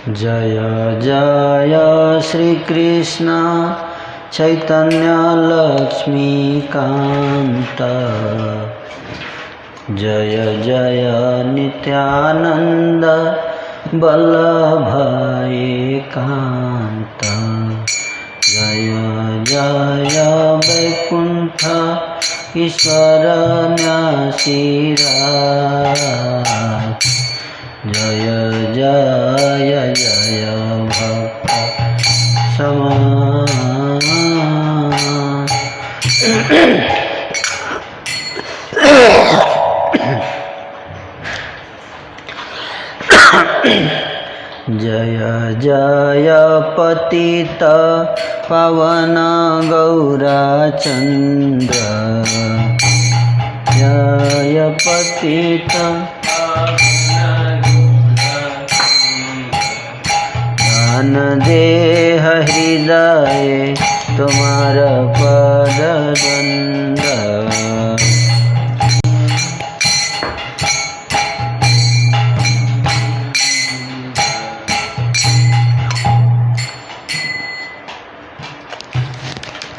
जय जय श्री कृष्ण चैतन्य लक्ष्मीकांत जय जय नित्यानंद वल्लभ एकांत जय जय वैकुंठ ईश्वर न्यासीराज जय जय जय भक्त समान जय जय पतित पावन गौरचंद्र जय पतित ज्ञान देह हृदय तुम्हार पद गंध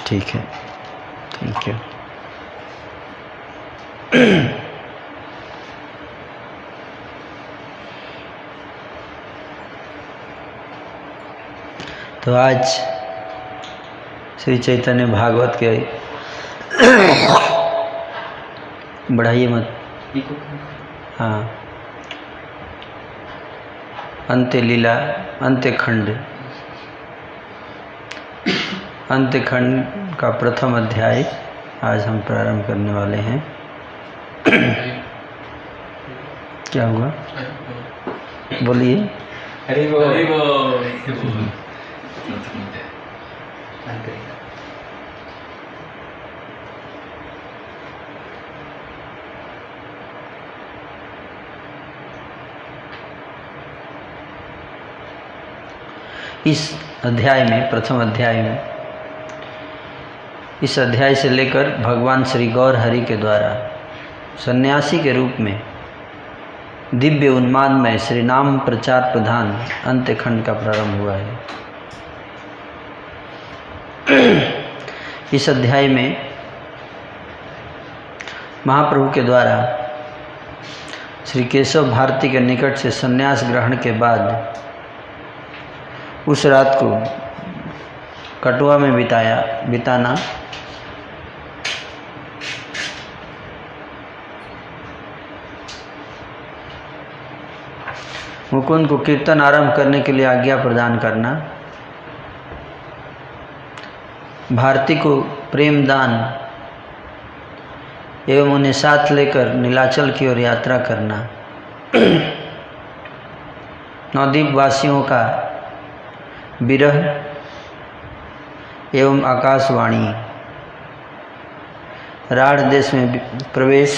ठीक है, थैंक यू। तो आज श्री चैतन्य भागवत के बढ़ाइए मत, हाँ, अंत्य लीला अंत्य खंड का प्रथम अध्याय आज हम प्रारंभ करने वाले हैं। क्या हुआ, बोलिए। हरि बोल। इस अध्याय में, प्रथम अध्याय में, इस अध्याय से लेकर भगवान श्री गौर हरि के द्वारा सन्यासी के रूप में दिव्य उन्माद में श्री नाम प्रचार प्रधान अंत्य खंड का प्रारंभ हुआ है। इस अध्याय में महाप्रभु के द्वारा श्री केशव भारती के निकट से सन्यास ग्रहण के बाद उस रात को कटुआ में बिताना मुकुंद को कीर्तन आरंभ करने के लिए आज्ञा प्रदान करना, भारती को प्रेम दान एवं उन्हें साथ लेकर नीलाचल की ओर यात्रा करना, नवद्वीप वासियों का विरह एवं आकाशवाणी, राढ़ देश में प्रवेश,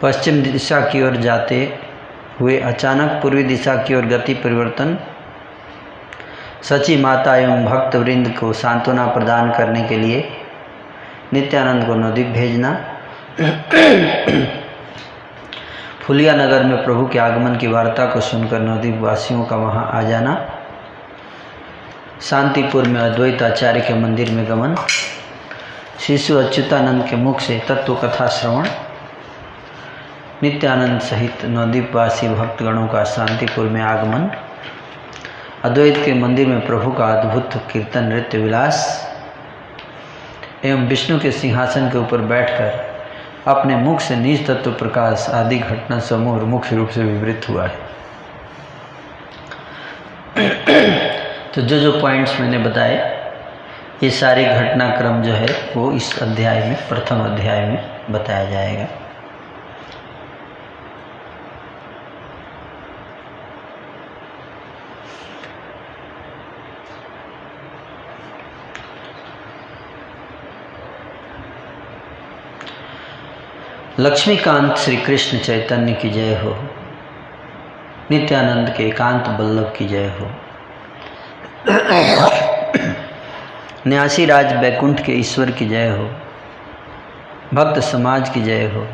पश्चिम दिशा की ओर जाते हुए अचानक पूर्वी दिशा की ओर गति परिवर्तन, सची माता एवं भक्त वृंद को सांत्वना प्रदान करने के लिए नित्यानंद को नवद्वीप भेजना, फुलिया नगर में प्रभु के आगमन की वार्ता को सुनकर नवद्वीप वासियों का वहां आ जाना, शांतिपुर में अद्वैत आचार्य के मंदिर में गमन, शिशु अच्युतानंद के मुख से तत्व कथा श्रवण, नित्यानंद सहित नवद्वीपवासी भक्तगणों का शांतिपुर में आगमन, अद्वैत के मंदिर में प्रभु का अद्भुत कीर्तन नृत्य विलास एवं विष्णु के सिंहासन के ऊपर बैठकर अपने मुख से निज तत्व प्रकाश आदि घटना समूह मुख्य रूप से विवृत हुआ है। तो जो पॉइंट्स मैंने बताए, ये सारे घटनाक्रम जो है वो इस अध्याय में, प्रथम अध्याय में बताया जाएगा। लक्ष्मीकांत श्री कृष्ण चैतन्य की जय हो, नित्यानंद के एकांत बल्लभ की जय हो, न्यासी राज बैकुंठ के ईश्वर की जय हो, भक्त समाज की जय हो,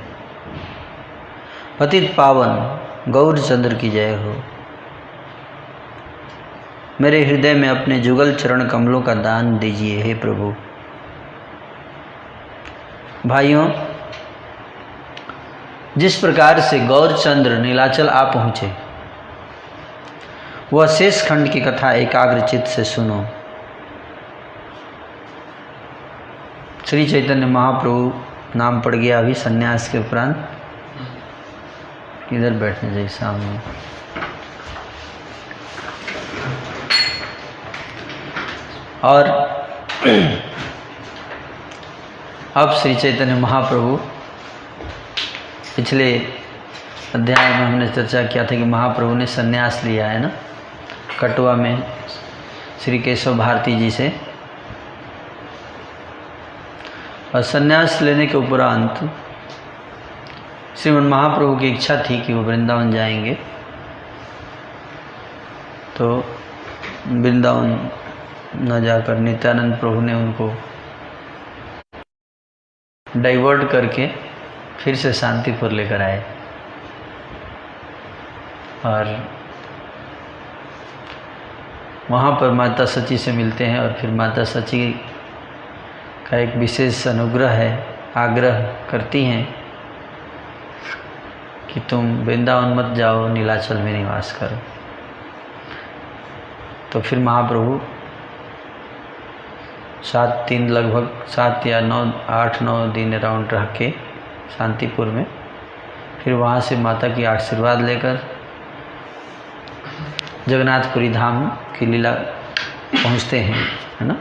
पतित पावन गौरचंद्र की जय हो। मेरे हृदय में अपने जुगल चरण कमलों का दान दीजिए हे प्रभु। भाइयों, जिस प्रकार से गौरचंद्र नीलाचल आ पहुँचे, वह शेष खंड की कथा एकाग्र चित्त से सुनो। श्री चैतन्य महाप्रभु नाम पड़ गया अभी सन्यास के उपरांत। इधर बैठने जाइए सामने। और अब श्री चैतन्य महाप्रभु, पिछले अध्याय में हमने चर्चा किया था कि महाप्रभु ने सन्यास लिया है ना, कटवा में श्री केशव भारती जी से। और सन्यास लेने के उपरांत श्रीमद् महाप्रभु की इच्छा थी कि वो वृंदावन जाएंगे, तो वृंदावन न जाकर नित्यानंद प्रभु ने उनको डाइवर्ट करके फिर से शांतिपुर लेकर आए। और वहाँ पर माता सची से मिलते हैं और फिर माता सची का एक विशेष अनुग्रह है, आग्रह करती हैं कि तुम वृंदावन मत जाओ, नीलाचल में निवास करो। तो फिर महाप्रभु 7 या 8-9 दिन अराउंड रह के शांतिपुर में, फिर वहाँ से माता की आशीर्वाद लेकर जगन्नाथपुरी धाम की लीला पहुँचते हैं, है ना।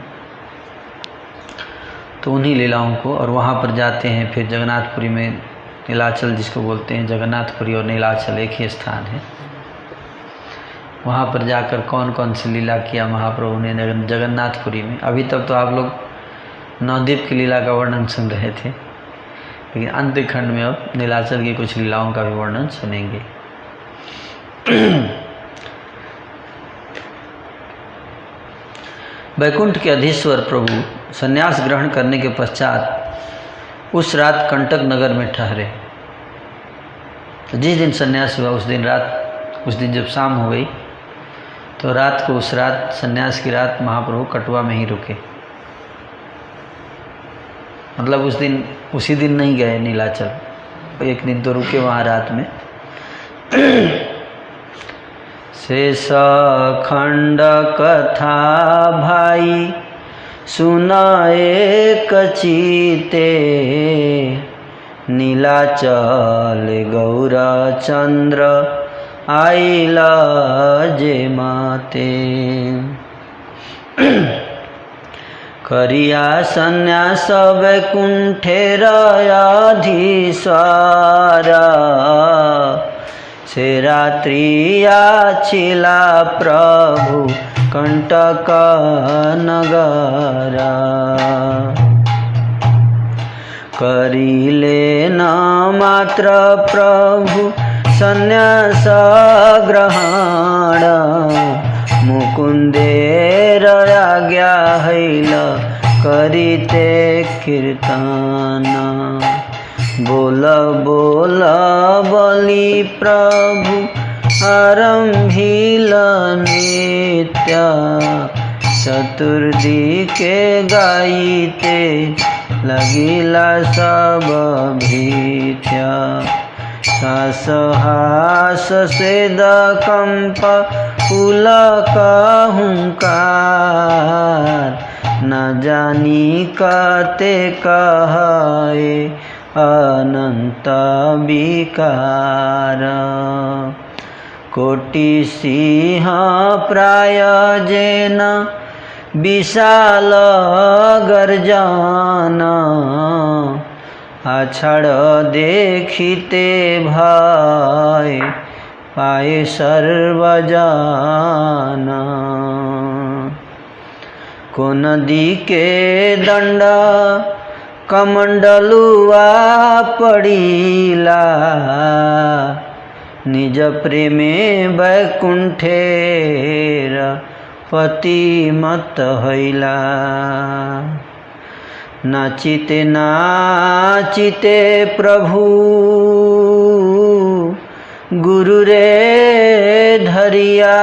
तो उन्हीं लीलाओं को, और वहाँ पर जाते हैं फिर जगन्नाथपुरी में, नीलाचल जिसको बोलते हैं, जगन्नाथपुरी और नीलाचल एक ही स्थान है। वहाँ पर जाकर कौन कौन सी लीला किया महाप्रभु ने जगन्नाथपुरी में। अभी तक तो आप लोग नवद्वीप की लीला का वर्णन सुन रहे थे, लेकिन अंत खंड में अब नीलाचल की कुछ लीलाओं का भी वर्णन सुनेंगे। वैकुंठ के अधीश्वर प्रभु संन्यास ग्रहण करने के पश्चात उस रात कंटक नगर में ठहरे। तो जिस दिन संन्यास हुआ उस दिन जब शाम हो गई, तो रात को, उस रात संन्यास की रात, महाप्रभु कटवा में ही रुके। मतलब उसी दिन नहीं गए नीलाचल, एक दिन तो रुके वहाँ रात में। शेष खंड कथा भाई सुनाए कचिते, नीलाचल गौरचंद्र आइला जे माते। करिया संन्यास वैकुंठेर अधीश्वरा, से रात्रिया छिला प्रभु कंटक नगरा। करिले न मात्र प्रभु संन्यास ग्रहण, मुकुंदेर आज्ञा हैल करिते कीर्तन। बोल बोल बलि प्रभु आरंभिल नित्य, चतुर्दी के गाइते लगिला सब भीत्य। सास हास स्वेद कंप पुलक हुंकार, न जानी कते कहे अनंत विकार। कोटि सिंह प्राय जेन विशाल गर्जन, आछाड़ देखिते भय पाए सर्वजन। को नदी के दंड कमंडलुआ पड़ीला, निज प्रेमे वैकुंठेर पति मत हईला। नाचिते नाचिते प्रभु गुरु रे धरिया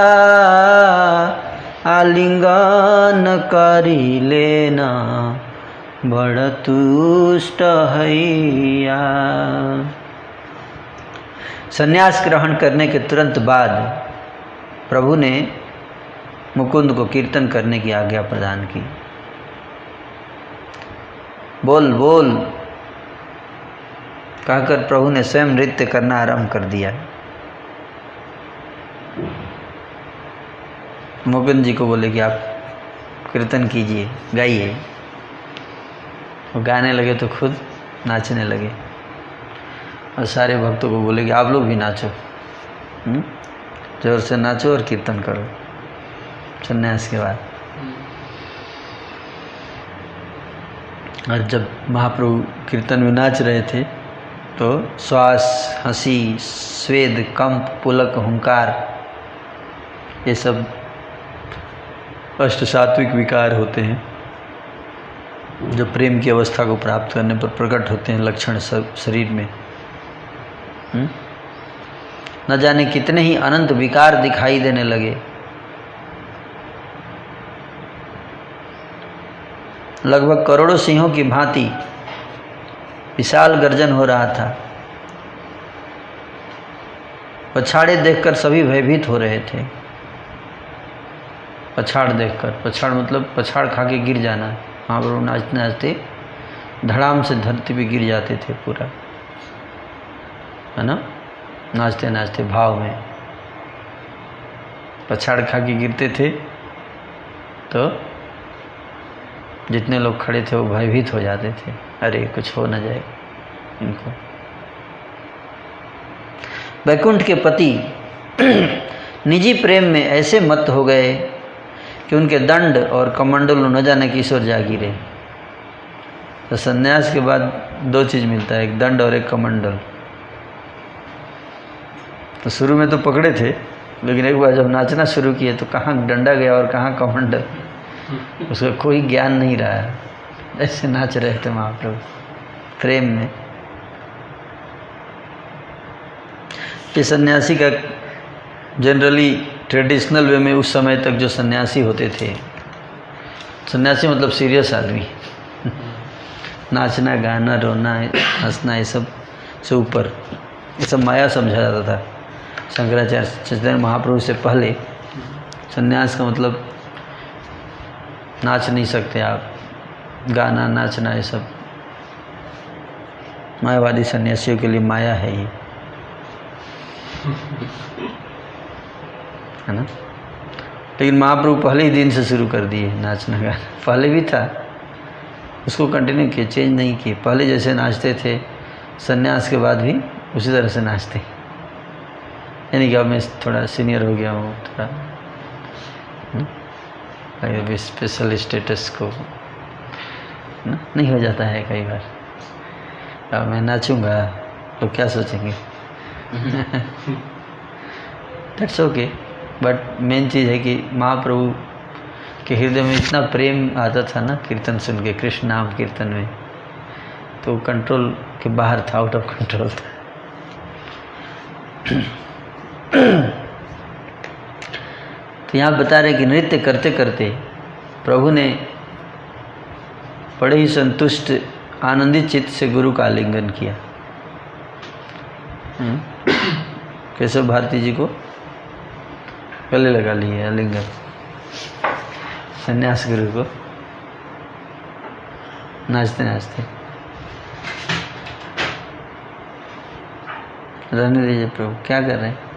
आलिंगन करी लेना बड़ तुष्ट हैया। संन्यास ग्रहण करने के तुरंत बाद प्रभु ने मुकुंद को कीर्तन करने की आज्ञा प्रदान की। बोल बोल कहकर प्रभु ने स्वयं नृत्य करना आरंभ कर दिया। मुकुंद जी को बोले कि आप कीर्तन कीजिए, गाइए। वो गाने लगे तो खुद नाचने लगे और सारे भक्तों को बोले कि आप लोग भी नाचो, जोर से नाचो और कीर्तन करो। संन्यास के बाद और जब महाप्रभु कीर्तन में नाच रहे थे तो श्वास, हंसी, स्वेद, कंप, पुलक, हुंकार, ये सब अष्ट सात्विक विकार होते हैं जो प्रेम की अवस्था को प्राप्त करने पर प्रकट होते हैं लक्षण सब शरीर में। न जाने कितने ही अनंत विकार दिखाई देने लगे। लगभग करोड़ों सिंहों की भांति विशाल गर्जन हो रहा था। पछाड़े देखकर सभी भयभीत हो रहे थे। पछाड़ देखकर, पछाड़ मतलब पछाड़ खा के गिर जाना। महाप्रभु नाचते नाचते धड़ाम से धरती पे गिर जाते थे पूरा, है ना, नाचते नाचते भाव में पछाड़ खा के गिरते थे तो जितने लोग खड़े थे वो भयभीत हो जाते थे, अरे कुछ हो न जाए इनको। वैकुंठ के पति निजी प्रेम में ऐसे मत हो गए कि उनके दंड और कमंडल न जाने किस ओर जा गिरे। तो संन्यास के बाद दो चीज़ मिलता है, एक दंड और एक कमंडल। तो शुरू में तो पकड़े थे, लेकिन एक बार जब नाचना शुरू किए तो कहाँ डंडा गया और कहाँ कमंडल, उसका कोई ज्ञान नहीं रहा। ऐसे नाच रहे थे महाप्रभु प्रेम में। ये सन्यासी का जनरली ट्रेडिशनल वे में उस समय तक जो सन्यासी होते थे, सन्यासी मतलब सीरियस आदमी, नाचना, गाना, रोना, हंसना, ये सब से ऊपर, ये सब माया समझा जाता था। शंकराचार्य चैतन्य महाप्रभु से पहले सन्यास का मतलब नाच नहीं सकते आप, गाना, नाचना, ये सब मायावादी सन्यासियों के लिए माया है ये, है ना। लेकिन महाप्रभु पहले ही दिन से शुरू कर दिए नाचना गाना। पहले भी था, उसको कंटिन्यू किए, चेंज नहीं किए। पहले जैसे नाचते थे सन्यास के बाद भी उसी तरह से नाचते। यानी कि अब मैं थोड़ा सीनियर हो गया हूँ, थोड़ा अभी स्पेशल स्टेटस को ना नहीं हो जाता है कई बार। अब मैं नाचूंगा तो क्या सोचेंगे। दैट्स ओके, बट मेन चीज़ है कि महाप्रभु के हृदय में इतना प्रेम आता था ना कीर्तन सुन के, कृष्ण नाम कीर्तन में, तो कंट्रोल के बाहर था, आउट ऑफ कंट्रोल था। तो यहाँ बता रहे कि नृत्य करते करते प्रभु ने बड़े ही संतुष्ट आनंदित चित्त से गुरु का आलिंगन किया। केशव भारती जी को गले लगा लिए आलिंगन, सन्यास गुरु को, नाचते नाचते। रहने दीजिए प्रभु, क्या कर रहे हैं।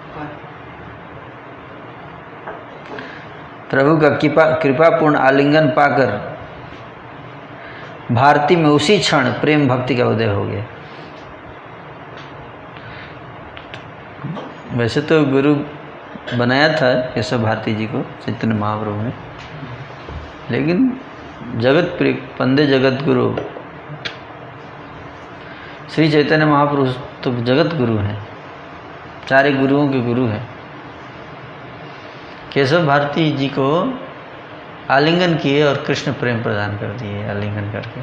प्रभु का कृपापूर्ण आलिंगन पाकर भारती में उसी क्षण प्रेम भक्ति का उदय हो गया। वैसे तो गुरु बनाया था केशव भारती जी को चैतन्य महाप्रभु ने, लेकिन जगत प्रिय पंदे जगत गुरु श्री चैतन्य महाप्रभु तो जगत गुरु हैं, सारे गुरुओं के गुरु हैं। केशव भारती जी को आलिंगन किए और कृष्ण प्रेम प्रदान कर दिए आलिंगन करके।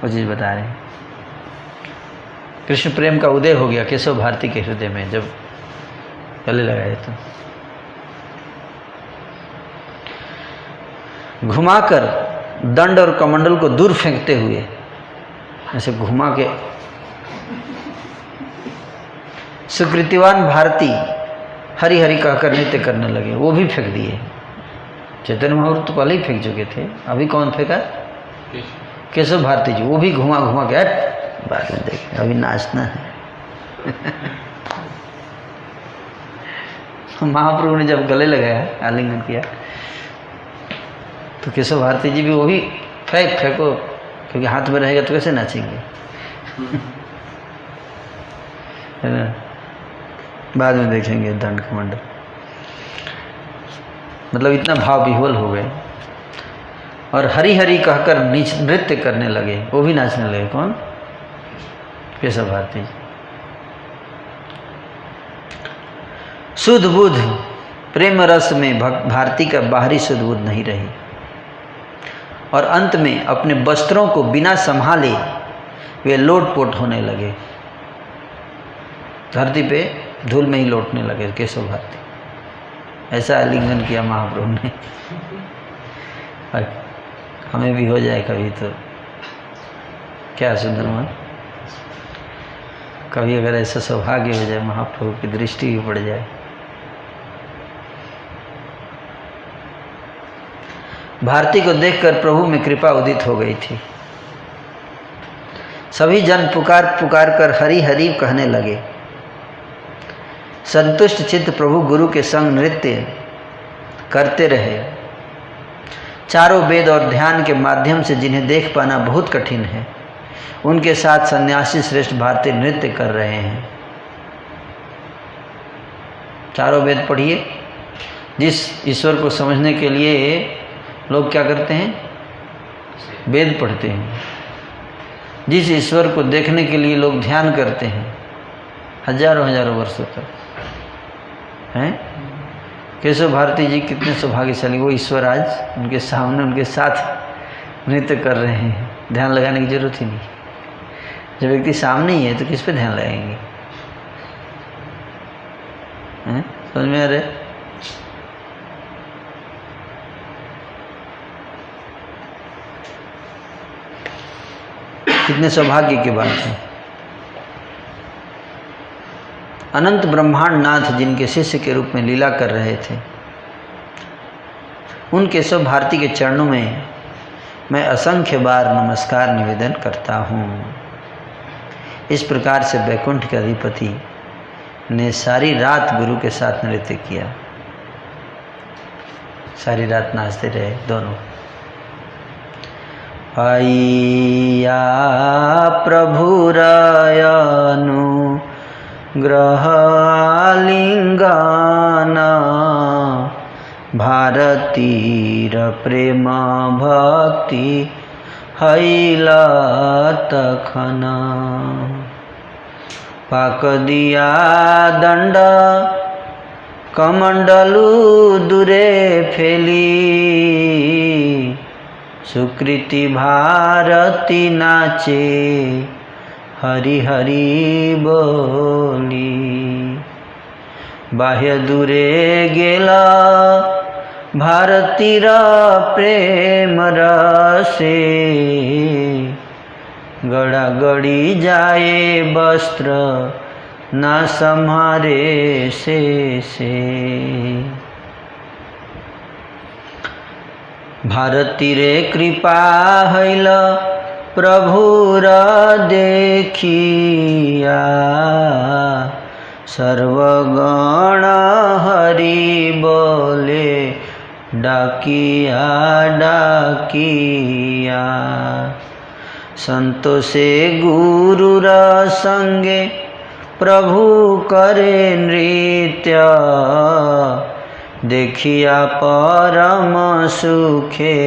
वो चीज़ बता रहे हैं। कृष्ण प्रेम का उदय हो गया केशव भारती के हृदय में जब गले लगाए तो। घुमाकर दंड और कमंडल को दूर फेंकते हुए ऐसे घुमा के सुकृतिवान भारती हरि हरि कहकर नृत्य करने लगे, वो भी फेंक दिए। चैतन्य महाप्रभु तो पहले ही फेंक चुके थे, अभी कौन फेंका? केशव भारती जी, वो भी घुमा घुमा के बाद में देखें, अभी नाचना है। महाप्रभु ने जब गले लगाया, आलिंगन किया, तो केशव भारती जी भी वो भी फेंको, क्योंकि हाथ में रहेगा तो कैसे नाचेंगे, है ना। बाद में देखेंगे दंड कमंडल, मतलब इतना भाव विह्वल हो गए और हरि हरि कहकर नृत्य करने लगे, वो भी नाचने लगे। कौन? केशव भारती। सुध बुध प्रेम रस में भारती का बाहरी सुध बुध नहीं रही और अंत में अपने वस्त्रों को बिना संभाले वे लोटपोट होने लगे, धरती पे धूल में ही लौटने लगे केशव भारती। ऐसा आलिंगन किया महाप्रभु ने। हमें भी हो जाए कभी तो क्या सुंदरमन, कभी अगर ऐसा सौभाग्य हो जाए, महाप्रभु की दृष्टि भी पड़ जाए। भारती को देखकर प्रभु में कृपा उदित हो गई थी। सभी जन पुकार पुकार कर हरि हरि कहने लगे। संतुष्ट चित्त प्रभु गुरु के संग नृत्य करते रहे। चारों वेद और ध्यान के माध्यम से जिन्हें देख पाना बहुत कठिन है, उनके साथ सन्यासी श्रेष्ठ भारती नृत्य कर रहे हैं। चारों वेद पढ़िए, जिस ईश्वर को समझने के लिए लोग क्या करते हैं? वेद पढ़ते हैं। जिस ईश्वर को देखने के लिए लोग ध्यान करते हैं हजारों हजारों वर्षों तक, हैं? केशव भारती जी कितने सौभाग्यशाली, वो ईश्वर आज उनके सामने उनके साथ नृत्य कर रहे हैं। ध्यान लगाने की जरूरत ही नहीं। जब व्यक्ति सामने ही है तो किस पे ध्यान लगाएंगे? हैं? समझ में आ रहा है? कितने सौभाग्य की बात है। अनंत ब्रह्मांड नाथ जिनके शिष्य के रूप में लीला कर रहे थे, उन केशव भारती के चरणों में मैं असंख्य बार नमस्कार निवेदन करता हूँ। इस प्रकार से वैकुंठ के अधिपति ने सारी रात गुरु के साथ नृत्य किया। सारी रात नाचते रहे दोनों। आइया प्रभुरायनु ग्रहालिंगाना भारतीर प्रेम भक्ति हैला तखना। पाक दिया दंड कमंडलू दूरे फेली। सुकृति भारती नाचे हरि हरि बोली। बाह्य दूरे गेला भारतीर प्रेम रसे। गड़ा गड़ी जाए वस्त्र ना सम्हारे से। भारती रे कृपा हैल प्रभुर देखिया। सर्वगण हरि बोले डाकिया डाकिया। संतोषे गुरुर संगे प्रभु करे नृत्य। देखिया परम सुखे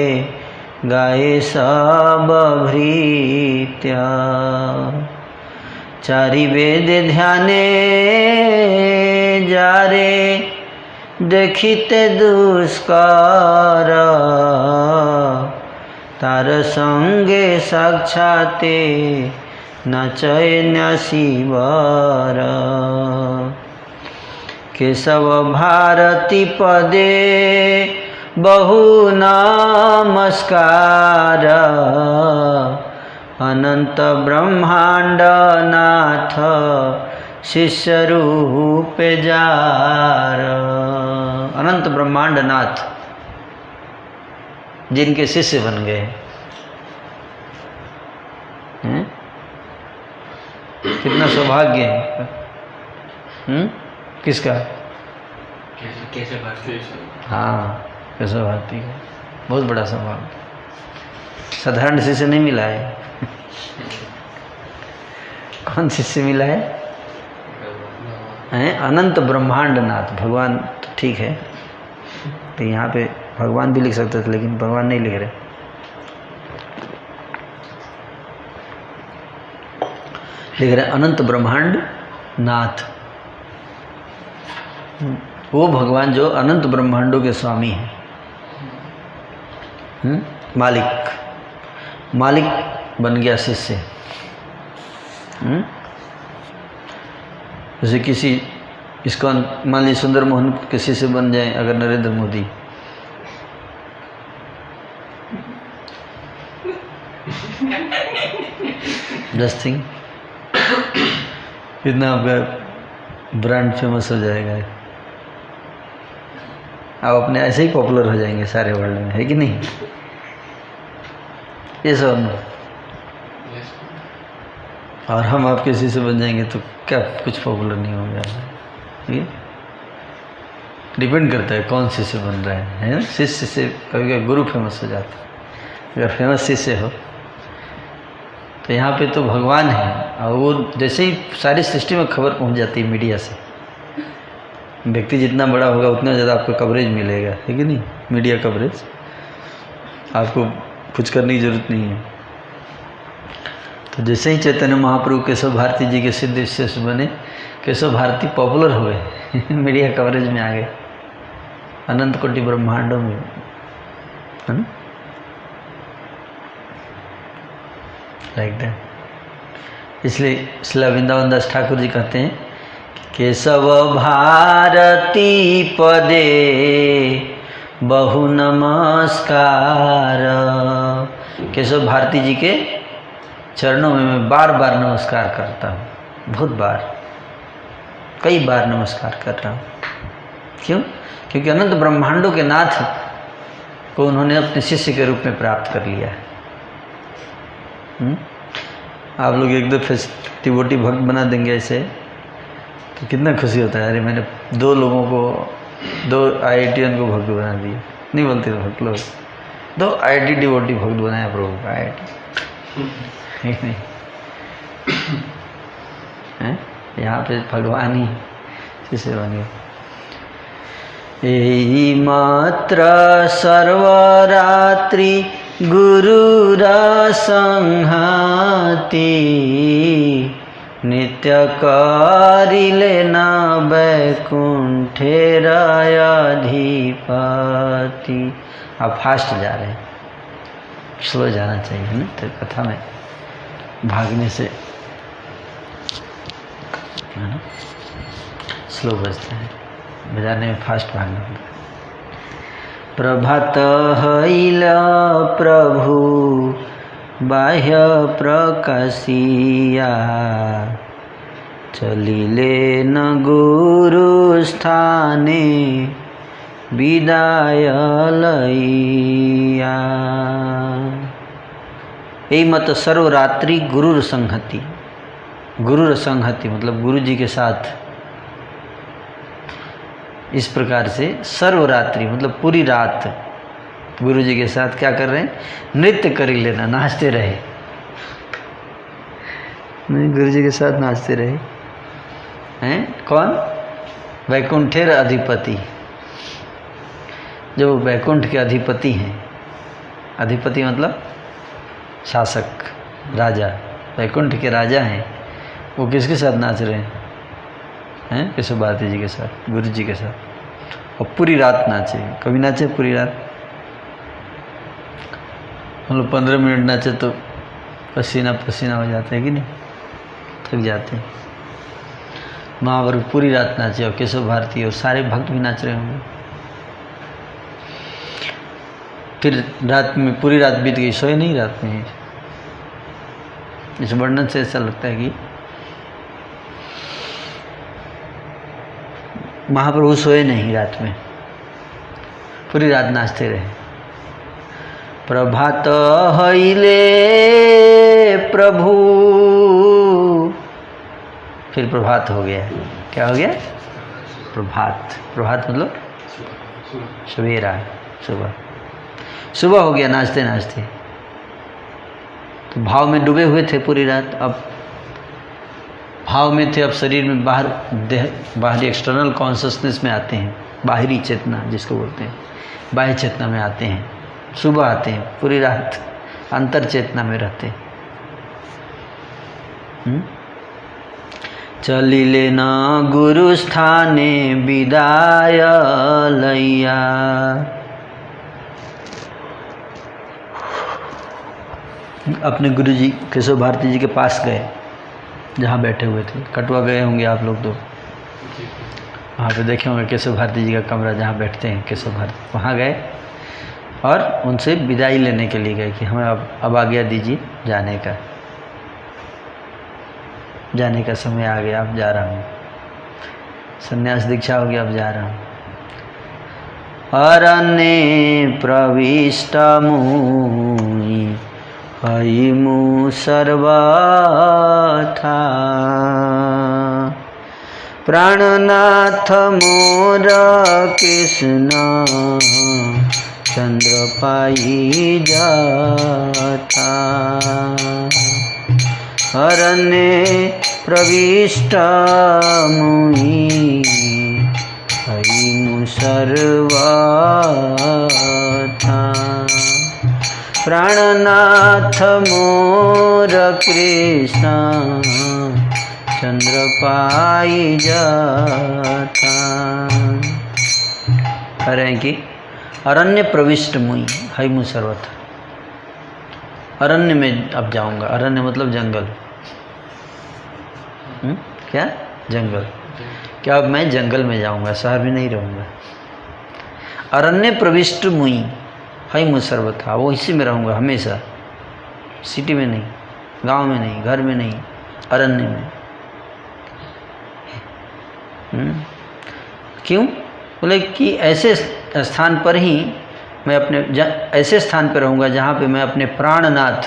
गाए सब भृत्य। चारि वेद ध्याने जारे देखिते दुष्कर। तार संगे साक्षाते नचैन्य शिवर केशव भारती पदे बहु नमस्कार अनंत ब्रह्मांड नाथ शिष्य रूप जार। अनंत ब्रह्मांड नाथ जिनके शिष्य बन गए हैं, कितना सौभाग्य है। किसका? केशव भारती। हाँ, केशव भारती का बहुत बड़ा सौभाग्य। साधारण शिष्य नहीं मिला है। कौन शिष्य मिला है? अनंत ब्रह्मांड नाथ। भगवान तो ठीक है, तो यहाँ पे भगवान भी लिख सकते थे, लेकिन भगवान नहीं लिख रहे। लिख रहे अनंत ब्रह्मांड नाथ, वो भगवान जो अनंत ब्रह्मांडों के स्वामी हैं। मालिक बन गया शिष्य। जैसे किसी इसको मान लीजिए सुंदर मोहन के शिष्य बन जाए अगर नरेंद्र मोदी, जस्ट थिंक कितना आपका ब्रांड फेमस हो जाएगा। आप अपने ऐसे ही पॉपुलर हो जाएंगे सारे वर्ल्ड में, है कि नहीं? ये सब और हम आपके शिष्य बन जाएंगे तो क्या कुछ पॉपुलर नहीं होगा। ये डिपेंड करता है कौन शिष्य बन रहा है ना। शिष्य से कभी गुरु फेमस हो जाता है। अगर फेमस शिष्य हो तो यहाँ पे तो भगवान है, और वो जैसे ही सारी सृष्टि में खबर पहुँच जाती है मीडिया से। व्यक्ति जितना बड़ा होगा उतना ज़्यादा आपको कवरेज मिलेगा, है कि नहीं? मीडिया कवरेज, आपको कुछ करने की जरूरत नहीं है। तो जैसे ही चैतन्य महाप्रभु केशव भारती जी के सिद्ध शिष्य बने, केशव भारती पॉपुलर हो गए मीडिया कवरेज में आ गए, अनंत कोटि ब्रह्मांडों में, है ना? Like that. इसलिए श्रील वृंदावन दास ठाकुर जी कहते हैं केशव भारती पदे बहु नमस्कार। केशव भारती जी के चरणों में मैं बार बार नमस्कार करता हूँ, बहुत बार, कई बार नमस्कार कर रहा हूँ। क्यों? क्योंकि अनंत ब्रह्मांडों के नाथ को उन्होंने अपने शिष्य के रूप में प्राप्त कर लिया है। आप लोग एक दो डिवोटी भक्त बना देंगे ऐसे तो कितना खुशी होता है। अरे मैंने 2 लोगों को, 2 IITian को भक्त बना दिया, नहीं बोलते तो भक्त लोग, 2 IIT डिवोटी भक्त बनाया प्रभु का। IIT यहाँ पे भगवान ही शिष्य बन गए। यही मात्र सर्वरात्रि गुरुर संहति नित्य करिले न वैकुंठेर अधिपति। आप फास्ट जा रहे हैं, स्लो जाना चाहिए ना, तो कथा में भागने से है ना स्लो बजते हैं, बजाने में फास्ट भागना पड़ता है। प्रभात हईल प्रभु बाह्य प्रकाशिया चलिले न गुरु स्थाने विदाय लैया। यही मत सर्वरात्रि गुरुर संहति। गुरुर संहति मतलब गुरु जी के साथ इस प्रकार से सर्वरात्रि मतलब पूरी रात गुरु जी के साथ क्या कर रहे हैं? नृत्य कर लेना, नाचते रहे। गुरु जी के साथ नाचते रहे हैं। कौन? वैकुंठेर अधिपति, जो वैकुंठ के अधिपति हैं। अधिपति मतलब शासक, राजा, वैकुंठ के राजा हैं। वो किसके साथ नाच रहे हैं? केशव भारती जी के साथ, गुरु जी के साथ, और पूरी रात नाचे। कभी नाचे पूरी रात? हम लोग 15 मिनट नाचे तो पसीना पसीना हो जाता है कि नहीं? थक जाते हैं। महाप्रभु पूरी रात नाचे और केशव भारती और सारे भक्त भी नाच रहे होंगे। फिर रात में पूरी रात बीत गई, सोए नहीं रात में। इस वर्णन से ऐसा लगता है कि महाप्रभु सोए नहीं रात में, पूरी रात नाचते रहे। प्रभात हईले प्रभु, फिर प्रभात हो गया। क्या हो गया? प्रभात। प्रभात मतलब सवेरा, सुबह। सुबह हो गया नाचते नाचते। तो भाव में डूबे हुए थे पूरी रात। अब भाव में थे, अब शरीर में बाहर देह, बाहरी एक्सटर्नल कॉन्शसनेस में आते हैं, बाहरी चेतना जिसको बोलते हैं, बाह्य चेतना में आते हैं। सुबह आते हैं, पूरी रात अंतर चेतना में रहते हैं। चलिले न गुरु स्थाने विदाय लैया। अपने गुरु जी केशव भारती जी के पास गए, जहाँ बैठे हुए थे। कटवा गए होंगे आप लोग तो, वहाँ पे देखे होंगे केशव भारती जी का कमरा जहाँ बैठते हैं केशव भारती। वहाँ गए और उनसे विदाई लेने के लिए गए कि हमें अब आज्ञा दीजिए जाने का, जाने का समय आ गया, अब जा रहा हूँ, संन्यास दीक्षा हो गया, अब जा रहा हूँ। अरण्ये प्रविष्ट मुनि हयिमु सर्वथा, प्राणनाथ मोर कृष्ण चंद्र पाई जाता। अरण्ये प्रविष्ट मुनि हयिमु सर्वथा, प्राणनाथ मोर कृष्ण चंद्र पाई जाता। कह रहे हैं कि अरण्य प्रविष्ट मुनि हयिमु सर्वथा, अरण्य में अब जाऊंगा। अरण्य मतलब जंगल। क्या? जंगल। क्या अब मैं जंगल में जाऊंगा, शहर में नहीं रहूंगा। अरण्य प्रविष्ट मुनि हयिमु सर्वथा, वो इसी में रहूंगा हमेशा, सिटी में नहीं, गांव में नहीं, घर में नहीं, अरण्य में। क्यों? बोले कि ऐसे स्थान पर ही मैं अपने ऐसे स्थान पर रहूँगा जहाँ पे मैं अपने प्राणनाथ,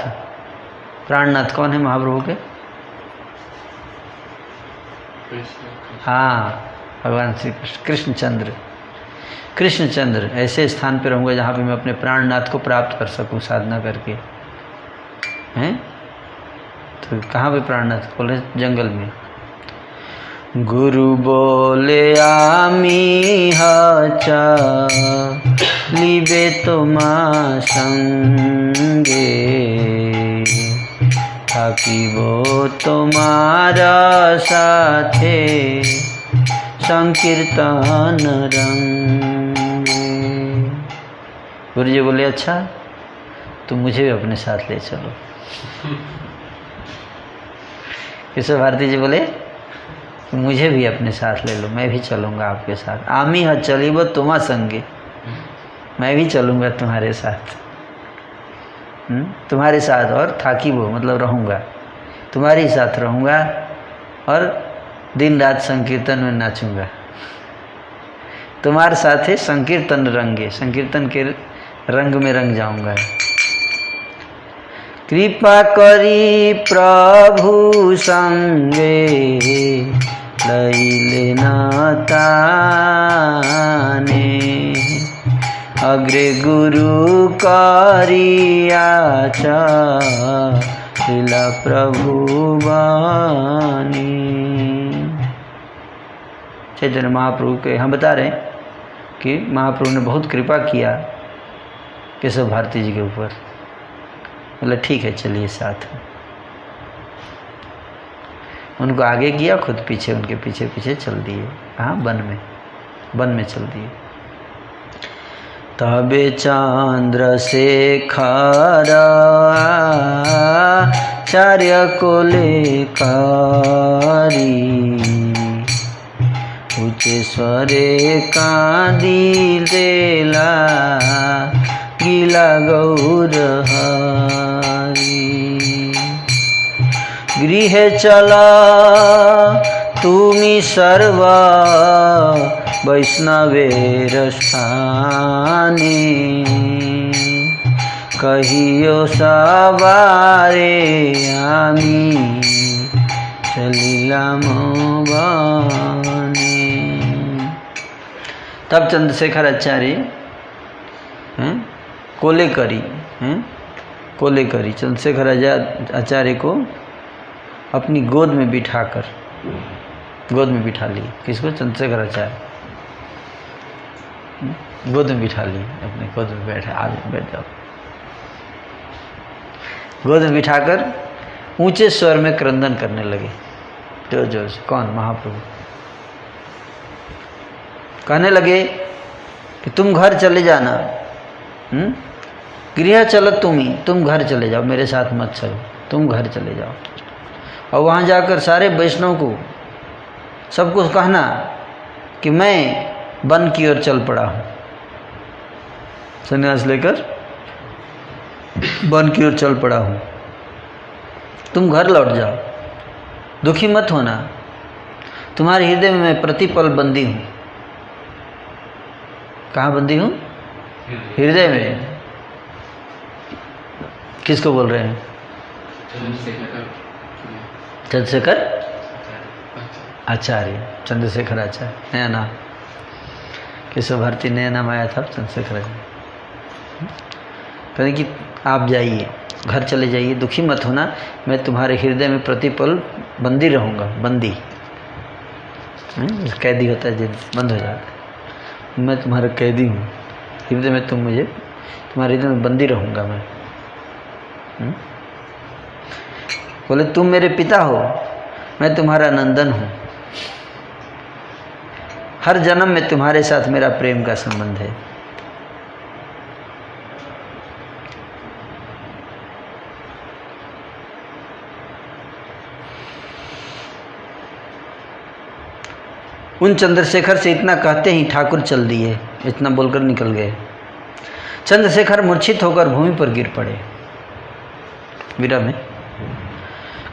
प्राणनाथ कौन है महाप्रभु के? हाँ, भगवान श्री कृष्ण, कृष्णचंद्र, कृष्णचंद्र, ऐसे स्थान पर रहूँगा जहाँ पे मैं अपने प्राणनाथ को प्राप्त कर सकूँ साधना करके। हैं? तो कहाँ पे प्राणनाथ? बोले जंगल में। गुरु बोले आमी चलिबे तुम्हा संगे, থাকিবো তোমারা साथे संकीर्तन रंगे। गुरु जी बोले अच्छा तुम मुझे भी अपने साथ ले चलो। केशव भारती जी बोले मुझे भी अपने साथ ले लो, मैं भी चलूँगा आपके साथ। आमी ह चलिबो तुम्हा संगे, मैं भी चलूँगा तुम्हारे साथ। तुम्हारे साथ और थाकीबो मतलब रहूँगा, तुम्हारे साथ रहूँगा और दिन रात संकीर्तन में नाचूँगा। तुम्हारे साथ है संकीर्तन रंगे, संकीर्तन के रंग में रंग जाऊँगा। कृपा करी प्रभु संगे लैले नाताने, अग्रे गुरु करियाच शिला प्रभु बानी। चैतन्य महाप्रभु के हम बता रहे हैं कि महाप्रभु ने बहुत कृपा किया केशव भारती जी के ऊपर। बोले ठीक है चलिए साथ में। उनको आगे किया, खुद पीछे, उनके पीछे पीछे चल दिए। कहाँ? वन में, वन में चल दिए। तबे चंद्रशेखर आचार्य को लेकरी ऊंचे स्वरे कांदिलेला गिला गौर हरि। गृह चला तुमी सर्व वैष्णवेर स्थाने कहियो सवारे आमी चलिलाम बने। तब चंद्रशेखर आचार्य कोलेकरी चंद्रशेखर आचार्य को अपनी गोद में बिठा ली। किसको? चंद्रशेखर आचार्य गोद में बिठा ली, अपने गोद में बैठ जाओ। गोद में बिठाकर ऊंचे स्वर में क्रंदन करने लगे जोर जोर से। कौन? महाप्रभु। कहने लगे कि तुम घर चले जाना, गृह चलो तुम घर चले जाओ, मेरे साथ मत चलो, तुम घर चले जाओ। और वहाँ जाकर सारे वैष्णव को सबको कहना कि मैं वन की ओर चल पड़ा हूँ, संन्यास लेकर वन की ओर चल पड़ा हूँ, तुम घर लौट जाओ, दुखी मत होना, तुम्हारे हृदय में मैं प्रतिपल बंदी हूँ। कहाँ बंदी हूँ? हृदय में। किसको बोल रहे हैं? चंद्रशेखर आचार्य। चंद्रशेखर आचार्य नया नाम, केशव भारती नया नाम आया था चंद्रशेखर आचार्य। कहते कि आप जाइए, घर चले जाइए, दुखी मत होना, मैं तुम्हारे हृदय में प्रतिपल बंदी रहूँगा। बंदी कैदी होता है, जेल बंद हो जाता है, मैं तुम्हारा कैदी हूँ हृदय में, तुम्हारे हृदय में बंदी रहूँगा मैं। बोले तुम मेरे पिता हो, मैं तुम्हारा नंदन हूँ, हर जन्म में तुम्हारे साथ मेरा प्रेम का संबंध है। उन चंद्रशेखर से इतना कहते ही ठाकुर चल दिए, इतना बोलकर निकल गए। चंद्रशेखर मूर्छित होकर भूमि पर गिर पड़े। विरह में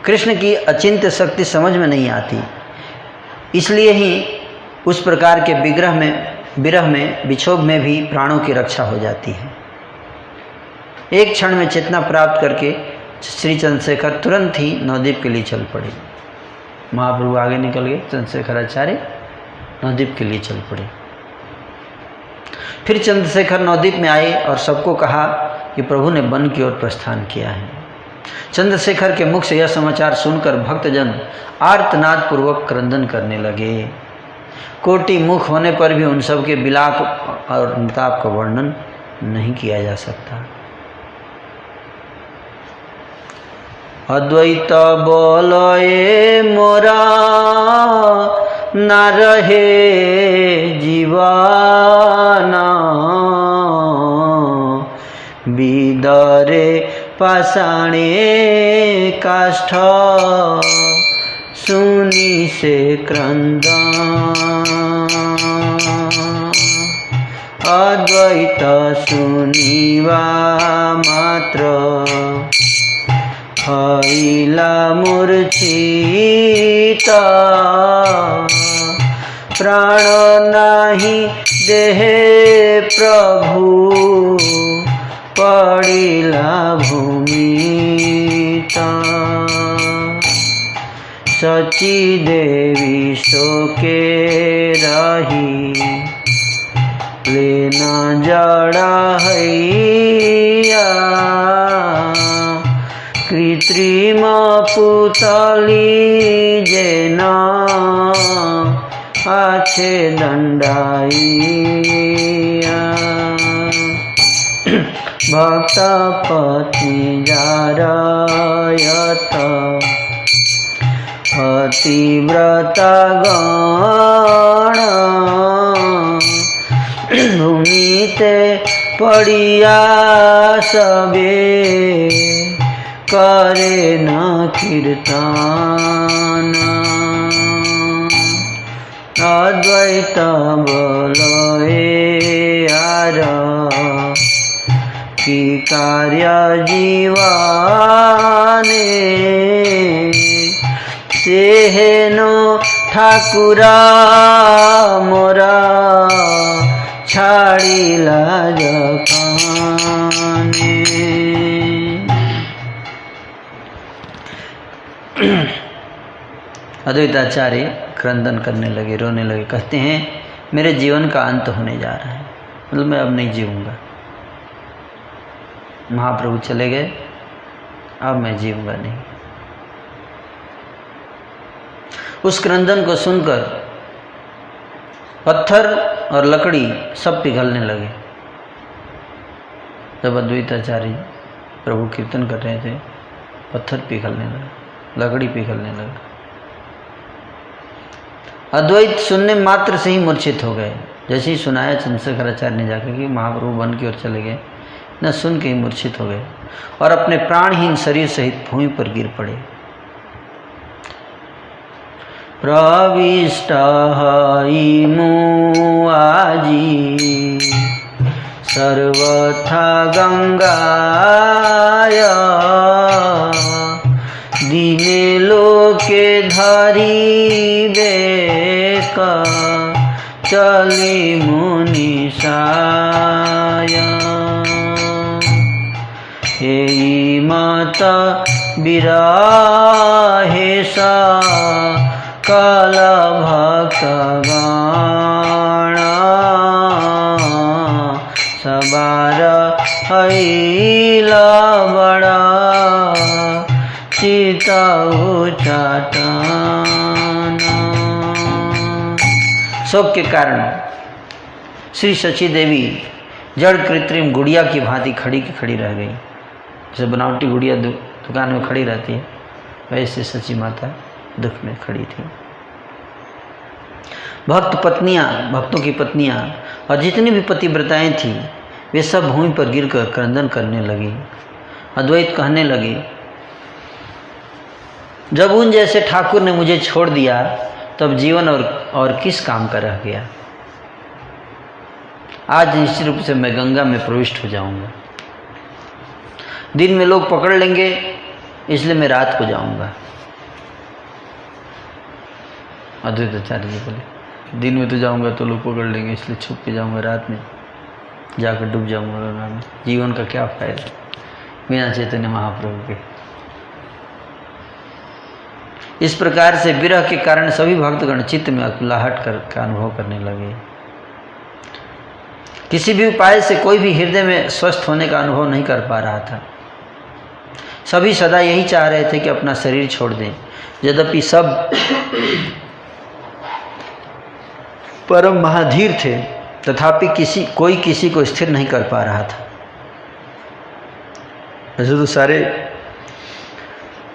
कृष्ण की अचिंत्य शक्ति समझ में नहीं आती, इसलिए ही उस प्रकार के विरह में विक्षोभ में भी प्राणों की रक्षा हो जाती है। एक क्षण में चेतना प्राप्त करके श्री चंद्रशेखर तुरंत ही नवद्वीप के लिए चल पड़े। महाप्रभु आगे निकल गए, चंद्रशेखर आचार्य नवद्वीप के लिए चल पड़े। फिर चंद्रशेखर नवद्वीप में आए और सबको कहा कि प्रभु ने वन की ओर प्रस्थान किया है। चंद्रशेखर के मुख से यह समाचार सुनकर भक्तजन आर्तनाद पूर्वक क्रंदन करने लगे। कोटि मुख होने पर भी उन सब के विलाप और अनुताप का वर्णन नहीं किया जा सकता। अद्वैत बोलए मोरा ना रहे जीवाना, बिदरे पाषाणे काष्ठ सुनी से क्रंदन। अद्वैत सुनिवा मात्र हईला मूर्छिता, प्राण नाही देहे प्रभु पड़िला भूमिता। सची देवी शोके रही लेना जड़ा हैया, कृत्रिम पुतली जेना आछे दंडाइया। भक्त पत्नी जारयत पतिव्रता गण, भूमिते पड़िया सबे करे न कीर्तन अद्वैत बोलोए यार की कार्य जीवाने सेहेनो ठाकुरा मोरा छाड़िला जकाने। अद्वैताचार्य क्रंदन करने लगे, रोने लगे, कहते हैं मेरे जीवन का अंत होने जा रहा है, मतलब मैं अब नहीं जीऊंगा। महाप्रभु चले गए, अब मैं जीऊंगा नहीं। उस क्रंदन को सुनकर पत्थर और लकड़ी सब पिघलने लगे। जब अद्वैताचार्य प्रभु कीर्तन कर रहे थे, पत्थर पिघलने लगा, लकड़ी पिघलने लगा। अद्वैत सुनने मात्र से ही मूर्छित हो गए। जैसे ही सुनाया चंद्रशेखराचार्य ने जाकर कि महाप्रभु वन की ओर चले गए, न सुन के ही मूर्छित हो गए और अपने प्राणहीन शरीर सहित भूमि पर गिर पड़े। प्रविष्ट इमु आजी सर्वथा गंगाया दिने लोके धरिबे चली मुनिषाया हे मत विराहेशा काल भक्तगण सबार हैला बड़ा चिता उचाटना। शोक के कारण श्री शची देवी जड़ कृत्रिम गुड़िया की भांति खड़ी की खड़ी रह गई। जैसे बनावटी गुड़िया दुकान में खड़ी रहती है, वैसे सची माता दुख में खड़ी थी। भक्त पत्नियां, भक्तों की पत्नियां और जितनी भी पतिव्रताएं थी, वे सब भूमि पर गिरकर क्रंदन करने लगी। अद्वैत कहने लगे, जब उन जैसे ठाकुर ने मुझे छोड़ दिया, तब जीवन और किस काम का रह गया। आज निश्चित रूप से मैं गंगा में प्रविष्ट हो जाऊंगा। दिन में लोग पकड़ लेंगे, इसलिए मैं रात को जाऊंगा। अद्वैताचार्य जी बोले, दिन में तो जाऊंगा तो लोग पकड़ लेंगे, इसलिए छुप के जाऊंगा, रात में जाकर डूब जाऊंगा गंगा में। जीवन का क्या फायदा बिना चैतन्य महाप्रभु के। इस प्रकार से विरह के कारण सभी भक्तगण चित्त में अकुलाहट का अनुभव करने लगे। किसी भी उपाय से कोई भी हृदय में स्वस्थ होने का अनुभव नहीं कर पा रहा था। सभी सदा यही चाह रहे थे कि अपना शरीर छोड़ दें, यद्यपि सब परम महाधीर थे, तथापि कोई किसी को स्थिर नहीं कर पा रहा था। वैसे तो सारे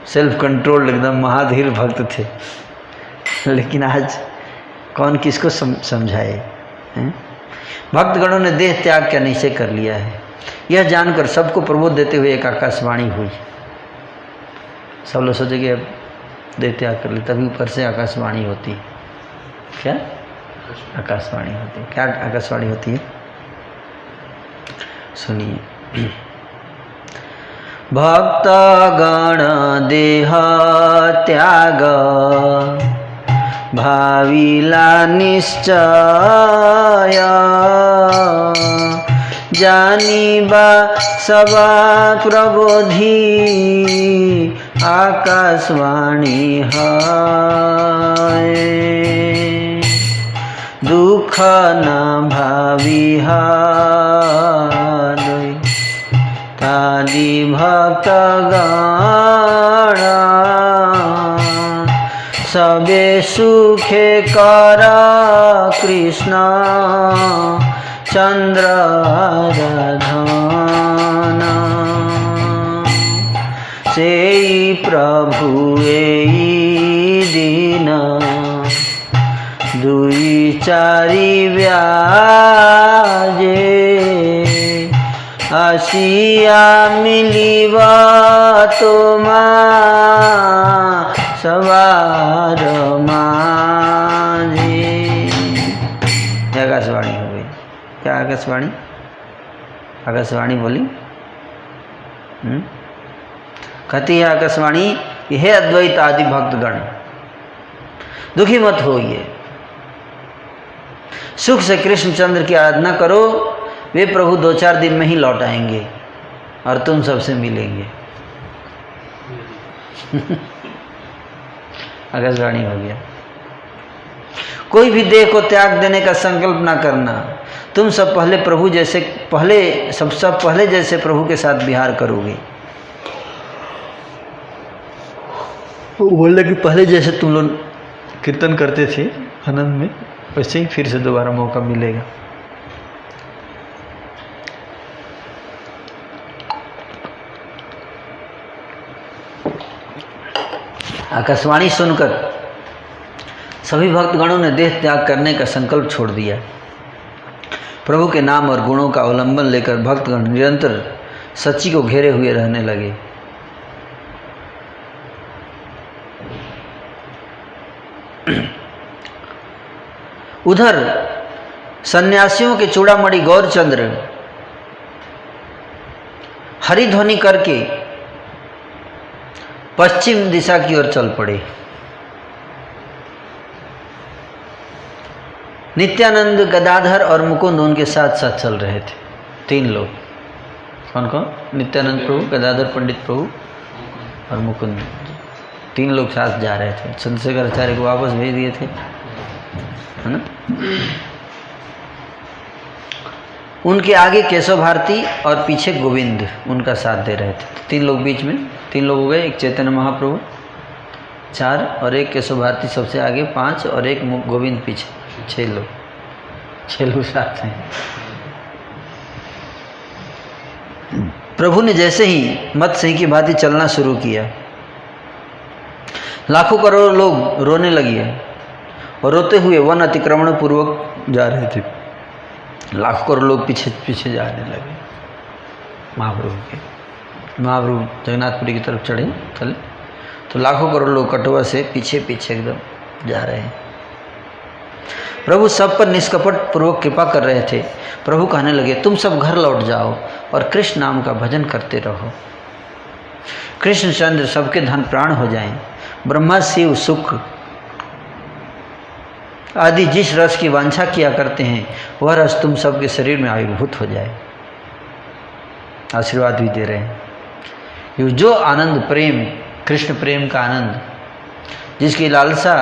सेल्फ कंट्रोल्ड एकदम महाधीर भक्त थे, लेकिन आज कौन किसको समझाए। भक्तगणों ने देह त्याग का निश्चय कर लिया है। यह जानकर सबको प्रबोध देते हुए एक आकाशवाणी हुई। सब लोग सोचे कि अब देह त्याग कर ले, तभी ऊपर से आकाशवाणी होती है। क्या आकाशवाणी होती है? क्या आकाशवाणी होती है? सुनिए। भक्तगण देह त्याग भाविला निश्चय, जानिबा सबा प्रबोधि आकाशवाणी है। दुख न भाविहादय तादि भक्तगण, सबे सुखे कर कृष्ण चंद्र आराधन। से प्रभु दिन दुई चारि व्याजे, आसिया मिलीवा तुमा सवार माझी। आकाशवाणी हो गई। क्या आकाशवाणी? आकाशवाणी बोली। कहती है आकाशवाणी, हे अद्वैत आदि भक्तगण, दुखी मत होइए, सुख से कृष्णचंद्र की आराधना करो, वे प्रभु 2-4 दिन में ही लौट आएंगे और तुम सबसे मिलेंगे। आकाशवाणी हो गया। कोई भी देह को त्याग देने का संकल्प ना करना, तुम सब पहले प्रभु जैसे पहले जैसे प्रभु के साथ विहार करोगे। वो बोले कि पहले जैसे तुम लोग कीर्तन करते थे आनंद में, वैसे ही फिर से दोबारा मौका मिलेगा। आकाशवाणी सुनकर सभी भक्तगणों ने देह त्याग करने का संकल्प छोड़ दिया। प्रभु के नाम और गुणों का अवलंबन लेकर भक्तगण निरंतर सच्ची को घेरे हुए रहने लगे। उधर सन्यासियों के चूड़ामणि गौरचंद्र हरिध्वनि करके पश्चिम दिशा की ओर चल पड़े। नित्यानंद, गदाधर और मुकुंद उनके साथ साथ चल रहे थे। 3 लोग। कौन कौन? नित्यानंद प्रभु, गदाधर पंडित प्रभु और मुकुंद। 3 लोग साथ जा रहे थे। चंद्रशेखर आचार्य को वापस भेज दिए थे, है ना। उनके आगे केशव भारती और पीछे गोविंद उनका साथ दे रहे थे। 3 लोग बीच में, 3 लोग हो गए। एक चैतन्य महाप्रभु 4 और एक केशव भारती सबसे आगे 5 और एक गोविंद पीछे 6 लोग। 6 लोग साथ हैं। प्रभु ने जैसे ही मत सिंह की भांति चलना शुरू किया, लाखों करोड़ों लोग रोने लगे और रोते हुए वन अतिक्रमण पूर्वक जा रहे थे। लाखों करोड़ लोग पीछे पीछे जाने लगे महाप्रभु के। महाप्रभु जगन्नाथपुरी की तरफ चले तो लाखों करोड़ लोग कटवा से पीछे पीछे एकदम जा रहे हैं। प्रभु सब पर निष्कपट पूर्वक कृपा कर रहे थे। प्रभु कहने लगे, तुम सब घर लौट जाओ और कृष्ण नाम का भजन करते रहो। कृष्णचंद्र सबके धन प्राण हो जाएं। ब्रह्मा, शिव, शुक्र आदि जिस रस की वांछा किया करते हैं, वह रस तुम सबके शरीर में आविर्भूत हो जाए। आशीर्वाद भी दे रहे हैं। ये जो आनंद, प्रेम, कृष्ण प्रेम का आनंद जिसकी लालसा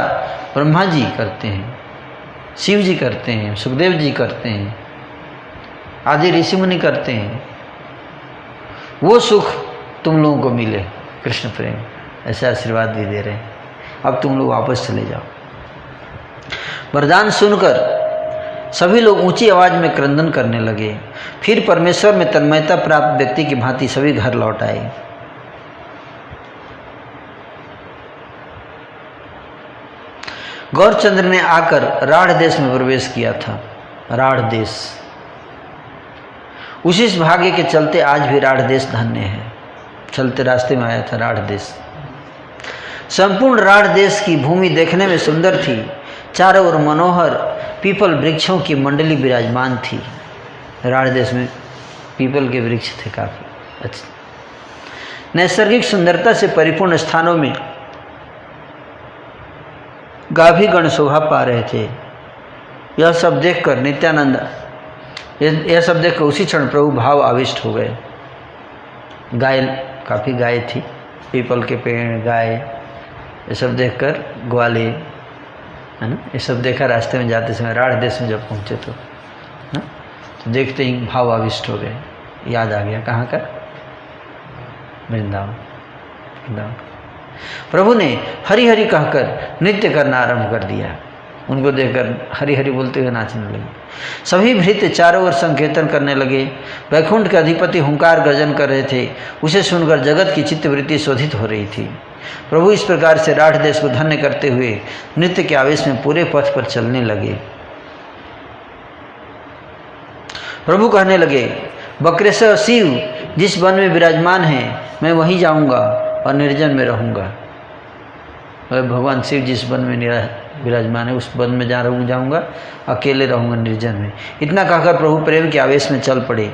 ब्रह्मा जी करते हैं, शिव जी करते हैं, सुखदेव जी करते हैं, आदि ऋषि मुनि करते हैं, वो सुख तुम लोगों को मिले। कृष्ण प्रेम ऐसे आशीर्वाद भी दे रहे हैं। अब तुम लोग वापस चले जाओ। वरदान सुनकर सभी लोग ऊंची आवाज में क्रंदन करने लगे। फिर परमेश्वर में तन्मयता प्राप्त व्यक्ति की भांति सभी घर लौट आए। गौरचंद्र ने आकर राढ़ देश में प्रवेश किया था। राढ़ देश, उसी भाग्य के चलते आज भी राढ़ देश धन्य है। चलते रास्ते में आया था राढ़ देश। संपूर्ण राढ़ देश की भूमि देखने में सुंदर थी। चारों ओर मनोहर पीपल वृक्षों की मंडली विराजमान थी। राढ़ देश में पीपल के वृक्ष थे काफी अच्छे। नैसर्गिक सुंदरता से परिपूर्ण स्थानों में गाभीगण शोभा पा रहे थे। यह सब देखकर नित्यानंद, यह सब देखकर उसी क्षण प्रभु भाव आविष्ट हो गए। गाय, काफ़ी गाय थी, पीपल के पेड़, गाय, ये सब देखकर ग्वाले, है ना, ये सब देखा रास्ते में जाते समय। राढ़ देश में जब पहुँचे तो ना, तो देखते ही भाव आविष्ट हो गए। याद आ गया कहाँ का? वृंदावन। वृंदावन। प्रभु ने हरि हरि कहकर नृत्य करना आरंभ कर दिया। उनको देखकर हरि हरि बोलते हुए नाचने लगे। सभी भृत्य चारों ओर संकीर्तन करने लगे। वैकुंठ के अधिपति हुंकार गर्जन कर रहे थे। उसे सुनकर जगत की चित्तवृत्ति शोधित हो रही थी। प्रभु इस प्रकार से राढ़ देश को धन्य करते हुए नृत्य के आवेश में पूरे पथ पर चलने लगे। प्रभु कहने लगे, बक्रेश्वर शिव जिस वन में विराजमान है मैं वहीं जाऊंगा और निर्जन में रहूंगा। और भगवान शिव जिस वन में विराजमान है उस वन में जाऊंगा, अकेले रहूंगा निर्जन में। इतना कहकर प्रभु प्रेम के आवेश में चल पड़े।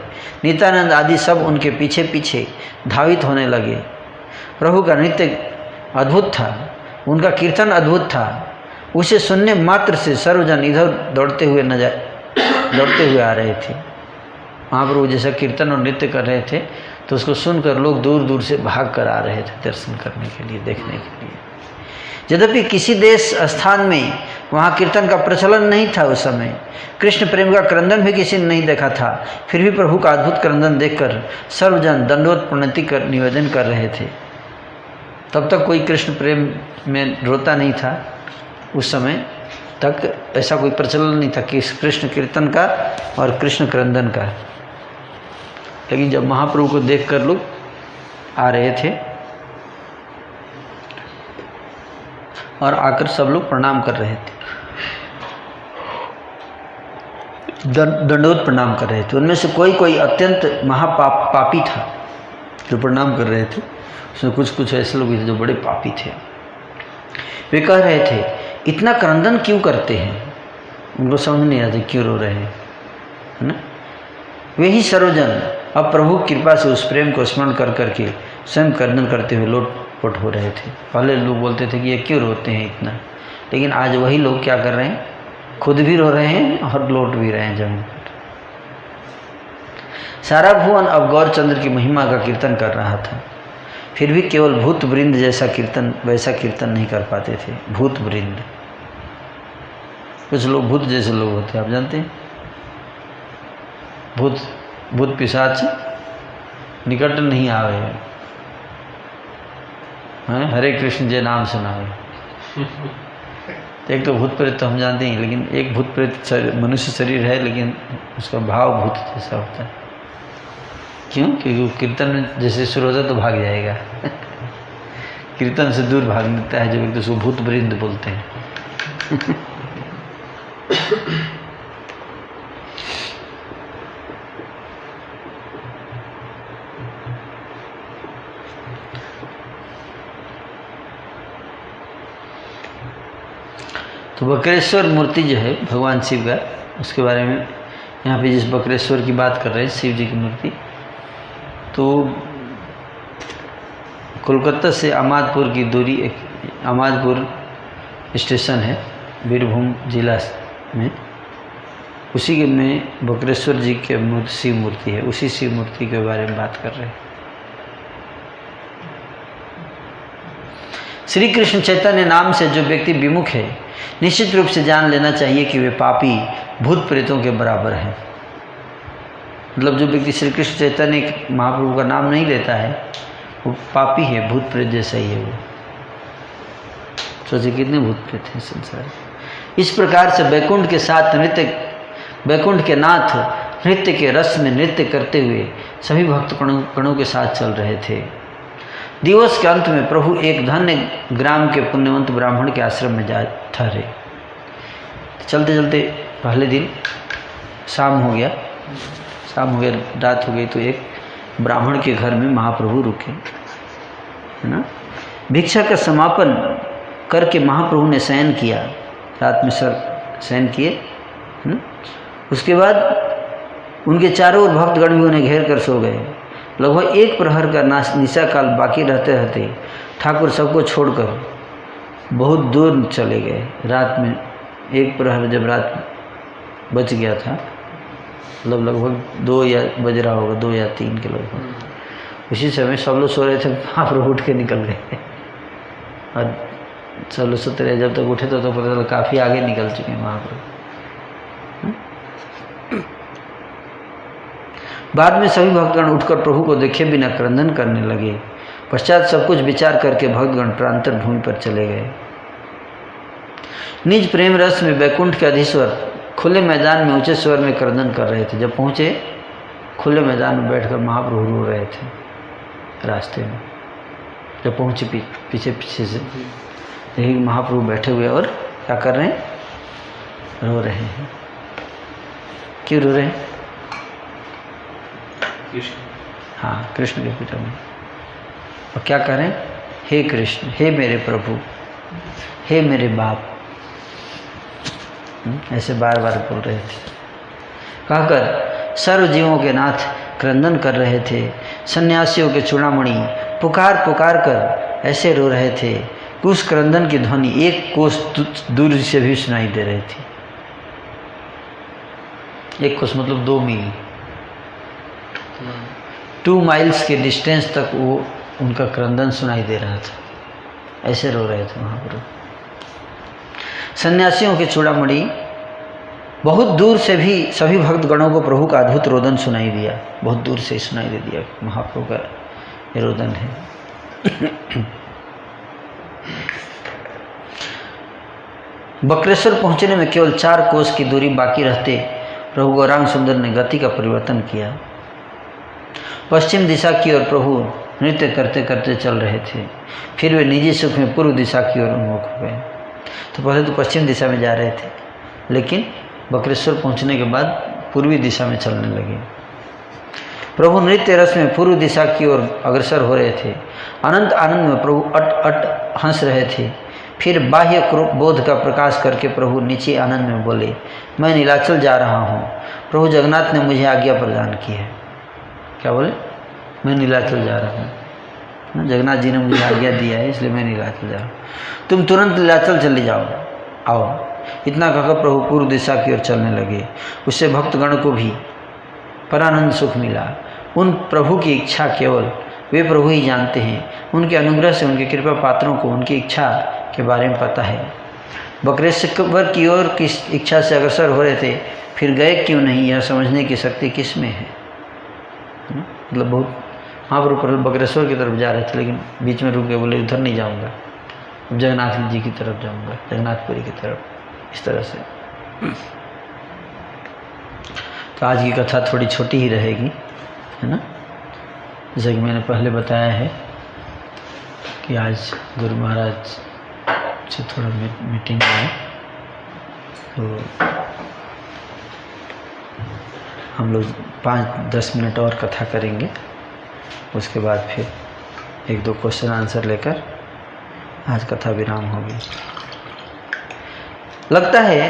नित्यानंद आदि सब उनके पीछे पीछे धावित होने लगे। प्रभु का नृत्य अद्भुत था, उनका कीर्तन अद्भुत था। उसे सुनने मात्र से सर्वजन इधर दौड़ते हुए आ रहे थे। महाप्रभु जैसा कीर्तन और नृत्य कर रहे थे तो उसको सुनकर लोग दूर दूर से भाग कर आ रहे थे दर्शन करने के लिए, देखने के लिए। यद्यपि किसी देश स्थान में वहाँ कीर्तन का प्रचलन नहीं था उस समय, कृष्ण प्रेम का क्रंदन भी किसी ने नहीं देखा था, फिर भी प्रभु का अद्भुत क्रंदन देखकर सर्वजन दंडवत प्रणति कर निवेदन कर रहे थे। तब तक कोई कृष्ण प्रेम में रोता नहीं था, उस समय तक ऐसा कोई प्रचलन नहीं था कि कृष्ण कीर्तन का और कृष्ण क्रंदन का। लेकिन जब महाप्रभु को देखकर लोग आ रहे थे और आकर सब लोग प्रणाम कर रहे थे, दंडवत प्रणाम कर रहे थे। उनमें से कोई अत्यंत महापापी था जो प्रणाम कर रहे थे। उसमें कुछ ऐसे लोग थे जो बड़े पापी थे। वे कह रहे थे इतना क्रंदन क्यों करते हैं, उनको समझ नहीं आती क्यों रो रहे हैं, है ना। वे ही सर्वजन अब प्रभु की कृपा से उस प्रेम को स्मरण कर करके स्वयं क्रंदन करते हुए लोटपोट हो रहे थे। पहले लोग बोलते थे कि ये क्यों रोते हैं इतना, लेकिन आज वही लोग क्या कर रहे हैं, खुद भी रो रहे हैं और लोट भी रहे हैं जमीन पर। सारा भुवन अब गौरचंद्र की महिमा का कीर्तन कर रहा था, फिर भी केवल भूत वृंद जैसा कीर्तन वैसा कीर्तन नहीं कर पाते थे। भूत वृंद, कुछ लोग भूत जैसे लोग होते हैं, आप जानते हैं। भूत पिशाच निकट नहीं आवे हैं, हरे कृष्ण जय नाम सुनावे। एक तो भूत प्रेत तो हम जानते हैं, लेकिन एक भूत प्रेत मनुष्य शरीर है लेकिन उसका भाव भूत जैसा होता है। क्यों? क्योंकि वो कीर्तन में जैसे शुरू होता है तो भाग जाएगा कीर्तन से दूर भाग लेता है जो व्यक्ति, उसको भूत वृंद बोलते हैं तो बकरेश्वर मूर्ति जो है भगवान शिव का, उसके बारे में यहाँ पे जिस बकरेश्वर की बात कर रहे हैं शिव जी की मूर्ति, तो कोलकाता से अमादपुर की दूरी, अमादपुर स्टेशन है बीरभूम जिला में, उसी के में बकरेश्वर जी के शिव मूर्ति है। उसी शिव मूर्ति के बारे में बात कर रहे हैं। श्री कृष्ण चैतन्य नाम से जो व्यक्ति विमुख है, निश्चित रूप से जान लेना चाहिए कि वे पापी भूत प्रेतों के बराबर हैं। मतलब जो व्यक्ति श्री कृष्ण चैतन्य महाप्रभु का नाम नहीं लेता है वो पापी है, भूत प्रेत जैसा ही है वो। सोचिए कितने भूत प्रेत हैं संसार। इस प्रकार से वैकुंठ के नाथ नृत्य के रस में नृत्य करते हुए सभी भक्त गणों के साथ चल रहे थे। दिवस के अंत में प्रभु एक धन्य ग्राम के पुण्यवंत ब्राह्मण के आश्रम में जा ठहरे। चलते चलते पहले दिन शाम हो गया, रात हो गई, तो एक ब्राह्मण के घर में महाप्रभु रुके, है ना। भिक्षा का समापन करके महाप्रभु ने शयन किया, रात में शयन किए, है ना। उसके बाद उनके चारों ओर भक्तगण भी उन्हें घेर कर सो गए। लगभग एक प्रहर का निशा काल बाकी रहते रहते ठाकुर सबको छोड़कर बहुत दूर चले गए। रात में एक प्रहर जब रात बच गया था, मतलब लगभग 2 या बज रहा होगा, 2 या 3 के लगभग, उसी समय सब लोग सो रहे थे, महाप्रभु उठ के निकल गए और सब लोग सोते रहे। जब तक उठे तो पता चला काफ़ी आगे निकल चुके हैं महाप्रभु। बाद में सभी भक्तगण उठकर प्रभु को देखे बिना क्रंदन करने लगे। पश्चात सब कुछ विचार करके भक्तगण प्रांतर भूमि पर चले गए। निज प्रेम रस में वैकुंठ के अधीश्वर खुले मैदान में ऊंचे स्वर में क्रंदन कर रहे थे। जब पहुँचे खुले मैदान में बैठकर महाप्रभु रो रहे थे रास्ते में। जब पहुँचे पीछे से यही महाप्रभु बैठे हुए और क्या कर रहे हैं, रो रहे हैं। क्यों रो रहे हैं? कृष्ण। हाँ, कृष्ण के पिता में। और क्या करें? हे कृष्ण, हे मेरे प्रभु, हे मेरे बाप, ऐसे बार बार बोल रहे थे। कहकर सर्व जीवों के नाथ क्रंदन कर रहे थे। सन्यासियों के चूड़ामणि पुकार पुकार कर ऐसे रो रहे थे कि उस क्रंदन की ध्वनि एक कोस दूर से भी सुनाई दे रही थी। एक कोस मतलब 2 मील, 2 माइल्स के डिस्टेंस तक वो उनका क्रंदन सुनाई दे रहा था। ऐसे रो रहे थे महाप्रभु। सन्यासियों के चूड़ामणि बहुत दूर से भी सभी भक्तगणों को प्रभु का अद्भुत रोदन सुनाई दिया। बहुत दूर से सुनाई दे दिया महाप्रभु का ये रोदन है। बक्रेश्वर पहुंचने में केवल 4 कोस की दूरी बाकी रहते प्रभु गौरांग सुंदर ने गति का परिवर्तन किया। पश्चिम दिशा की ओर प्रभु नृत्य करते करते चल रहे थे। फिर वे निजी सुख में पूर्व दिशा की ओर उन्मुख हो गए। तो पहले तो पश्चिम दिशा में जा रहे थे, लेकिन बक्रेश्वर पहुंचने के बाद पूर्वी दिशा में चलने लगे। प्रभु नृत्य रस में पूर्व दिशा की ओर अग्रसर हो रहे थे। अनंत आनंद में प्रभु अट अट हंस रहे थे। फिर बाह्य बोध का प्रकाश करके प्रभु नीचे आनंद में बोले, मैं नीलाचल जा रहा हूँ। प्रभु जगन्नाथ ने मुझे आज्ञा प्रदान की है। क्या बोले? मैं नीलाचल जा रहा हूँ। जगन्नाथ जी ने मुझे आज्ञा दिया है, इसलिए मैं नीलाचल जा रहा हूँ। तुम तुरंत नीलाचल चले जाओ, आओ। इतना कहकर प्रभु पूर्व दिशा की ओर चलने लगे। उससे भक्तगण को भी परानंद सुख मिला। उन प्रभु की इच्छा केवल वे प्रभु ही जानते हैं। उनके अनुग्रह से उनके कृपा पात्रों को उनकी इच्छा के बारे में पता है। बक्रेश्वर की ओर किस इच्छा से अग्रसर हो रहे थे, फिर गए क्यों नहीं, यह समझने की शक्ति किस में है। मतलब बहुत महाप्रभु बक्रेश्वर की तरफ जा रहे थे, लेकिन बीच में रुक गए, बोले उधर नहीं जाऊंगा, अब जगन्नाथ जी की तरफ जाऊंगा, जगन्नाथपुरी की तरफ। इस तरह से तो आज की कथा थोड़ी छोटी ही रहेगी, है ना। जैसे कि मैंने पहले बताया है कि आज गुरु महाराज से थोड़ा मीटिंग है, तो हम लोग 5-10 मिनट और कथा करेंगे। उसके बाद फिर 1-2 क्वेश्चन आंसर लेकर आज कथा विराम होगी। लगता है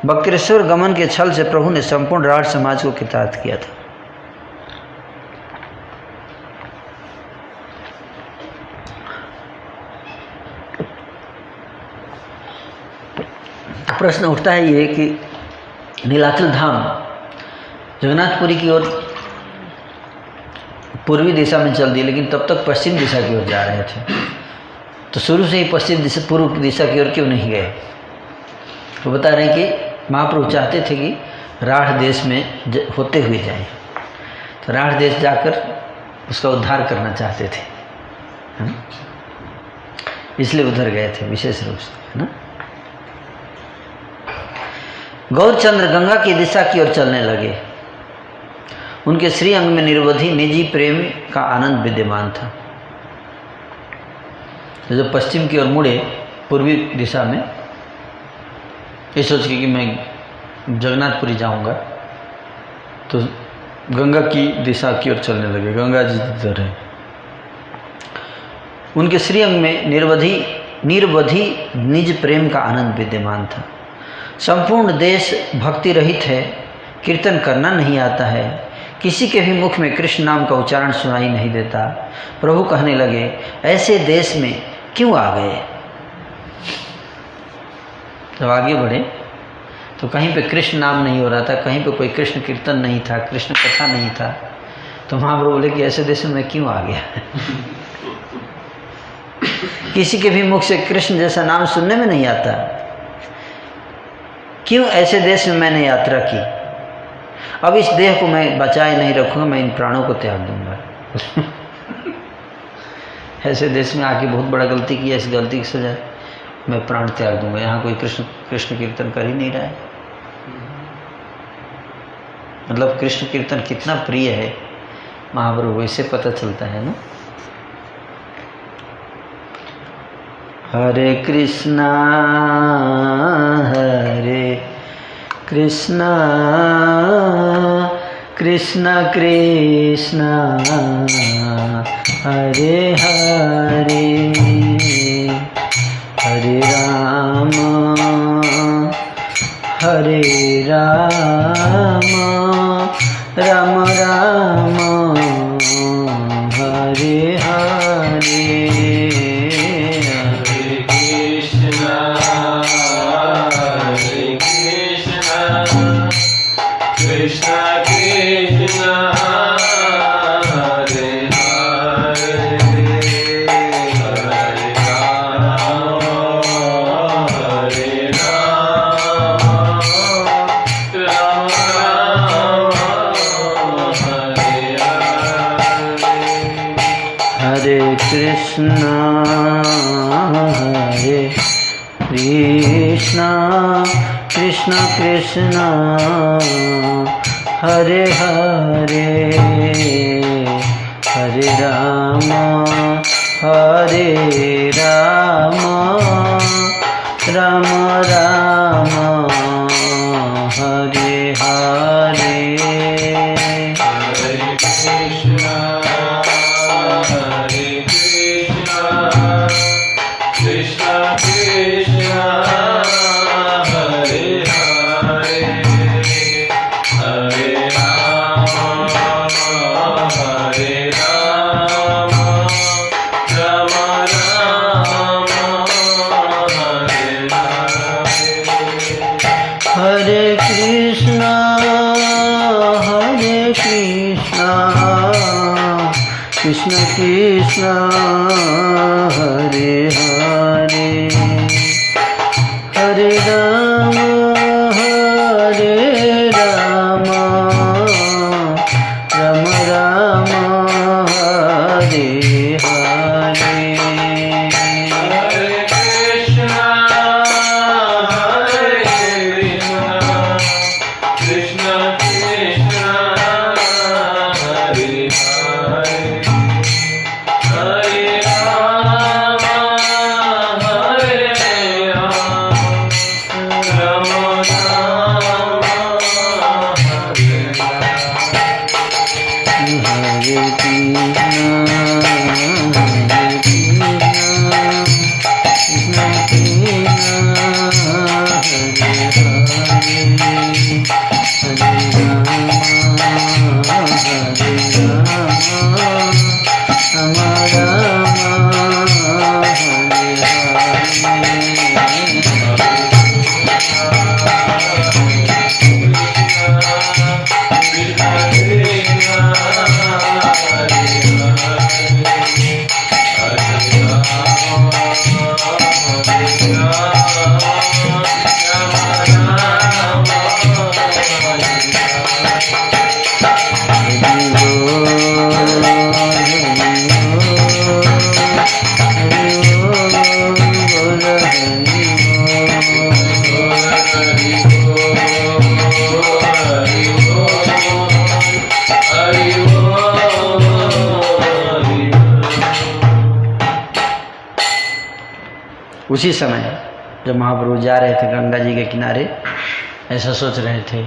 बक्रेश्वर गमन के छल से प्रभु ने संपूर्ण राठ समाज को कृतार्थ किया था। प्रश्न उठता है ये कि नीलाचल धाम जगन्नाथपुरी की ओर पूर्वी दिशा में चल दिए, लेकिन तब तक पश्चिम दिशा की ओर जा रहे थे। तो शुरू से ही पश्चिम दिशा पूर्व दिशा की ओर क्यों नहीं गए? तो बता रहे हैं कि महाप्रभु चाहते थे कि राढ़ देश में होते हुए जाए, तो राढ़ देश जाकर उसका उद्धार करना चाहते थे, है ना? इसलिए उधर गए थे विशेष रूप से, है ना। गौरचंद्र गंगा की दिशा की ओर चलने लगे। उनके श्री अंग में निरवधि निजी प्रेम का आनंद विद्यमान था। तो जब पश्चिम की ओर मुड़े पूर्वी दिशा में, ये सोच के कि मैं जगन्नाथपुरी जाऊंगा, तो गंगा की दिशा की ओर चलने लगे। गंगा जी इधर है। उनके श्री अंग में निरवधि निज प्रेम का आनंद विद्यमान था। संपूर्ण देश भक्ति रहित है, कीर्तन करना नहीं आता है, किसी के भी मुख में कृष्ण नाम का उच्चारण सुनाई नहीं देता। प्रभु कहने लगे, ऐसे देश में क्यों आ गए? जब आगे बढ़े तो कहीं पे कृष्ण नाम नहीं हो रहा था, कहीं पे कोई कृष्ण कीर्तन नहीं था, कृष्ण कथा नहीं था। तो महाप्रभु बोले कि ऐसे देश में क्यों आ गया? किसी के भी मुख से कृष्ण जैसा नाम सुनने में नहीं आता, क्यों ऐसे देश में मैंने यात्रा की? अब इस देह को मैं बचाए नहीं रखूंगा, मैं इन प्राणों को त्याग दूंगा। ऐसे देश में आके बहुत बड़ा गलती की, ऐसी गलती की सजा मैं प्राण त्याग दूंगा। यहाँ कोई कृष्ण कीर्तन कर ही नहीं रहा है। मतलब कृष्ण कीर्तन कितना प्रिय है महाप्रभु, इससे पता चलता है ना। हरे Krishna Krishna Krishna Hare Hare Hare Ram Ram Ram Hare Hare Krishna Krishna Hare Hare Hare Rama Hare Rama Rama Rama Hare Hare हरे कृष्णा हरे Krishna Krishna Krishna Hare Hare Hare Ram Ram Ram Hare Hare Hare Krishna Hare Krishna Krishna Krishna Hare Hare Hare Rama Hare Rama Rama Rama Hare Hare हरे Krishna Krishna Krishna Hare Hare Hare Ram Ram Ram Hare Hare Hare Krishna Hare Krishna Krishna Krishna Hare Hare Hare Rama Hare Rama उसी समय जब महाप्रभु जा रहे थे गंगा जी के किनारे, ऐसा सोच रहे थे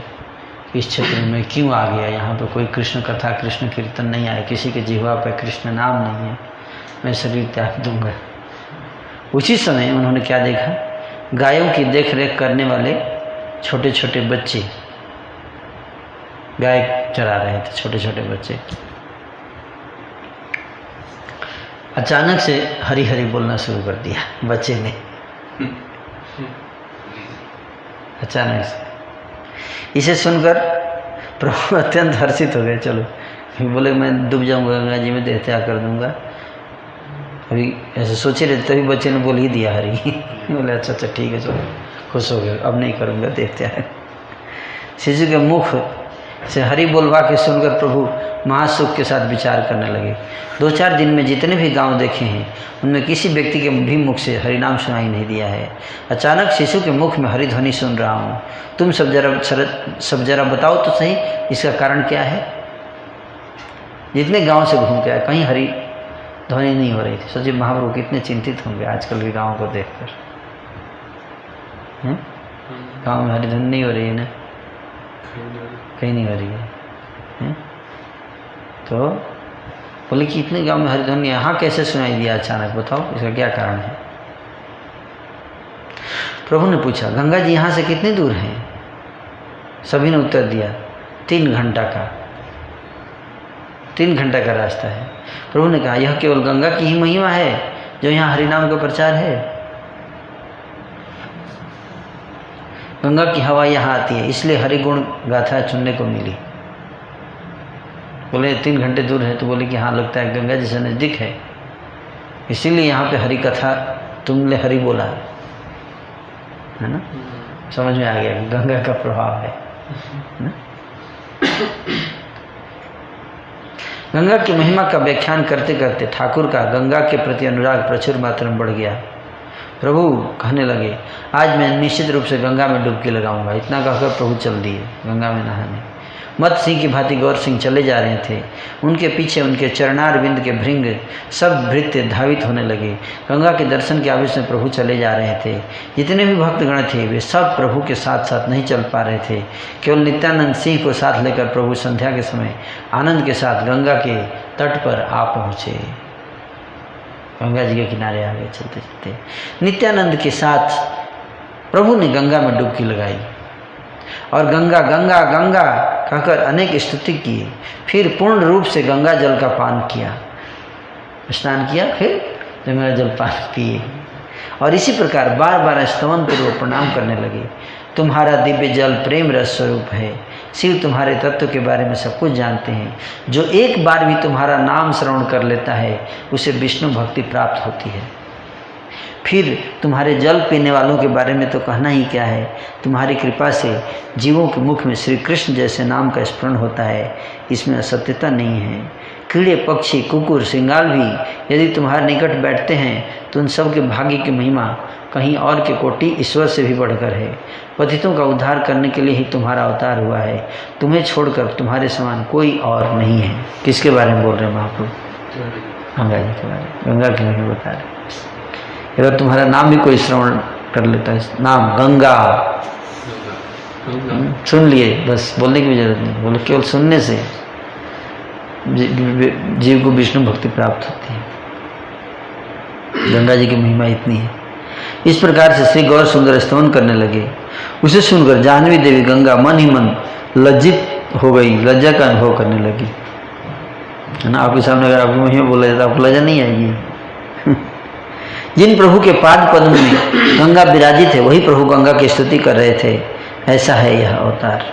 कि इस क्षेत्र में क्यों आ गया, यहाँ पर कोई कृष्ण कथा कृष्ण कीर्तन नहीं आया, किसी के जिह्वा पर कृष्ण नाम नहीं है, मैं शरीर त्याग दूंगा। उसी समय उन्होंने क्या देखा, गायों की देख रेख करने वाले छोटे छोटे बच्चे गाय चरा रहे थे, छोटे छोटे बच्चे। अचानक से हरि हरि बोलना शुरू कर दिया बच्चे ने, अचानक से। इसे सुनकर प्रभु अत्यंत हर्षित हो गए। चलो बोले मैं डूब जाऊंगा गंगा जी में, देह त्याग कर दूंगा। अभी ऐसे सोचे रहे तभी बच्चे ने बोल ही दिया हरि। बोले अच्छा अच्छा ठीक है, चलो खुश हो गए, अब नहीं करूंगा देह त्याग। शिशु के मुख से हरि बोलवा के सुनकर प्रभु महासुख के साथ विचार करने लगे। 2-4 दिन में जितने भी गांव देखे हैं उनमें किसी व्यक्ति के भी मुख से हरिनाम सुनाई नहीं दिया है। अचानक शिशु के मुख में हरि ध्वनि सुन रहा हूँ, तुम सब जरा बताओ तो सही इसका कारण क्या है। जितने गांव से घूम के आए कहीं हरि ध्वनि नहीं हो रही थी। सोचिए महाप्रभु कितने चिंतित होंगे आजकल के गाँव को देखकर। गाँव में हरि ध्वनि नहीं हो रही है ना, कहीं नहीं हो रही है। हैं? तो बोले कि इतने गांव में हरिध्वनि यहाँ कैसे सुनाई दिया अचानक, बताओ इसका क्या कारण है। प्रभु ने पूछा गंगा जी यहाँ से कितनी दूर हैं? सभी ने उत्तर दिया 3 घंटा का, 3 घंटा का रास्ता है। प्रभु ने कहा यह केवल गंगा की ही महिमा है जो यहाँ हरिनाम का प्रचार है। गंगा की हवा यहाँ आती है इसलिए हरिगुण गाथा सुनने को मिली। बोले 3 घंटे दूर है, तो बोले कि हाँ लगता है गंगा जी से नज़दीक है, इसीलिए यहाँ पे हरि कथा तुमने हरि बोला है ना। समझ में आ गया गंगा का प्रभाव है ना? गंगा की महिमा का व्याख्यान करते करते ठाकुर का गंगा के प्रति अनुराग प्रचुर मात्रा में बढ़ गया। प्रभु कहने लगे आज मैं निश्चित रूप से गंगा में डुबकी लगाऊंगा। इतना कहकर प्रभु चल दिए गंगा में नहाने। मत सिंह की भांति गौर सिंह चले जा रहे थे। उनके पीछे उनके चरणार बिंद के भृंग सब भृत्य धावित होने लगे। गंगा के दर्शन के आवेश में प्रभु चले जा रहे थे। जितने भी भक्तगण थे वे सब प्रभु के साथ साथ नहीं चल पा रहे थे। केवल नित्यानंद सिंह को साथ लेकर प्रभु संध्या के समय आनंद के साथ गंगा के तट पर आ पहुँचे। गंगा जी के किनारे आ गए चलते चलते। नित्यानंद के साथ प्रभु ने गंगा में डुबकी लगाई और गंगा गंगा गंगा कहकर अनेक स्तुति किए। फिर पूर्ण रूप से गंगा जल का पान किया, स्नान किया, फिर गंगा जल पान पिए और इसी प्रकार बार बार स्तवन पूर्वक प्रणाम करने लगे। तुम्हारा दिव्य जल प्रेम रस स्वरूप है। शिव तुम्हारे तत्व के बारे में सब कुछ जानते हैं। जो एक बार भी तुम्हारा नाम श्रवण कर लेता है उसे विष्णु भक्ति प्राप्त होती है। फिर तुम्हारे जल पीने वालों के बारे में तो कहना ही क्या है। तुम्हारी कृपा से जीवों के मुख में श्री कृष्ण जैसे नाम का स्मरण होता है, इसमें असत्यता नहीं है। कीड़े पक्षी कुकुर सिंगाल भी यदि तुम्हारे निकट बैठते हैं तो उन सब के भाग्य की महिमा कहीं और के कोटि ईश्वर से भी बढ़कर है। पतितों का उद्धार करने के लिए ही तुम्हारा अवतार हुआ है। तुम्हें छोड़कर तुम्हारे समान कोई और नहीं है। किसके बारे में बोल रहे हैं महाप्रभु? गंगा जी के बारे में, गंगा के बारे में बता रहे। अगर तुम्हारा नाम भी कोई श्रवण कर लेता है, नाम गंगा सुन लिए, बस बोलने की भी जरूरत नहीं, बोले केवल सुनने से जीव को विष्णु भक्ति प्राप्त होती है। गंगा जी की महिमा इतनी है। इस प्रकार से श्री गौर सुंदर स्तवन करने लगे। उसे सुनकर जाह्नवी देवी गंगा मन ही मन लज्जित हो गई, लज्जा का अनुभव करने लगी है ना। आपके सामने अगर आपकी महिमा बोला जाता आपको लज्जा नहीं आएगी। जिन प्रभु के पाद पद्म में गंगा विराजित है वही प्रभु गंगा की स्तुति कर रहे थे। ऐसा है यह अवतार।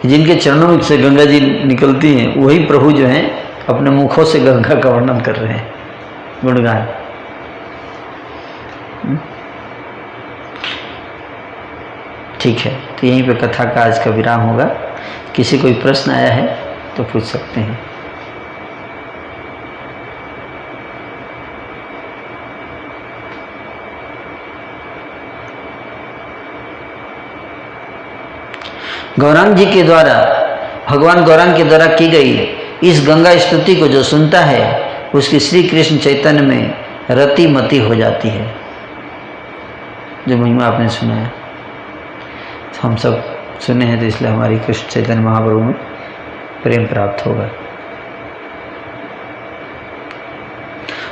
जिनके चरणों से गंगा जी निकलती हैं वही प्रभु जो हैं अपने मुखों से गंगा का वर्णन कर रहे हैं, गुणगान। ठीक है, तो यहीं पे कथा का आज का विराम होगा। किसी कोई प्रश्न आया है तो पूछ सकते हैं। गौरांग जी के द्वारा, भगवान गौरांग के द्वारा की गई इस गंगा स्तुति को जो सुनता है उसकी श्री कृष्ण चैतन्य में रति मति हो जाती है। जो महिमा आपने सुना है, हम सब सुने हैं, तो इसलिए हमारी कृष्ण चैतन्य महाप्रभु में प्रेम प्राप्त होगा।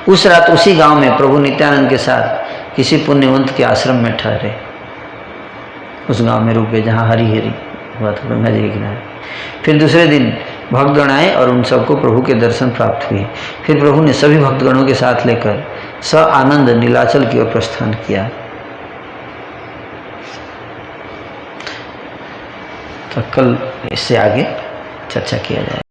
उस रात उसी गांव में प्रभु नित्यानंद के साथ किसी पुण्यवंत के आश्रम में ठहरे। उस गांव में रुके जहाँ हरि हरि हुआ था, गंगा जी के किनारे। फिर दूसरे दिन भक्तगण आए और उन सबको प्रभु के दर्शन प्राप्त हुए। फिर प्रभु ने सभी भक्तगणों के साथ लेकर स आनंद नीलाचल की ओर प्रस्थान किया। तो कल इससे आगे चर्चा किया जाएगा।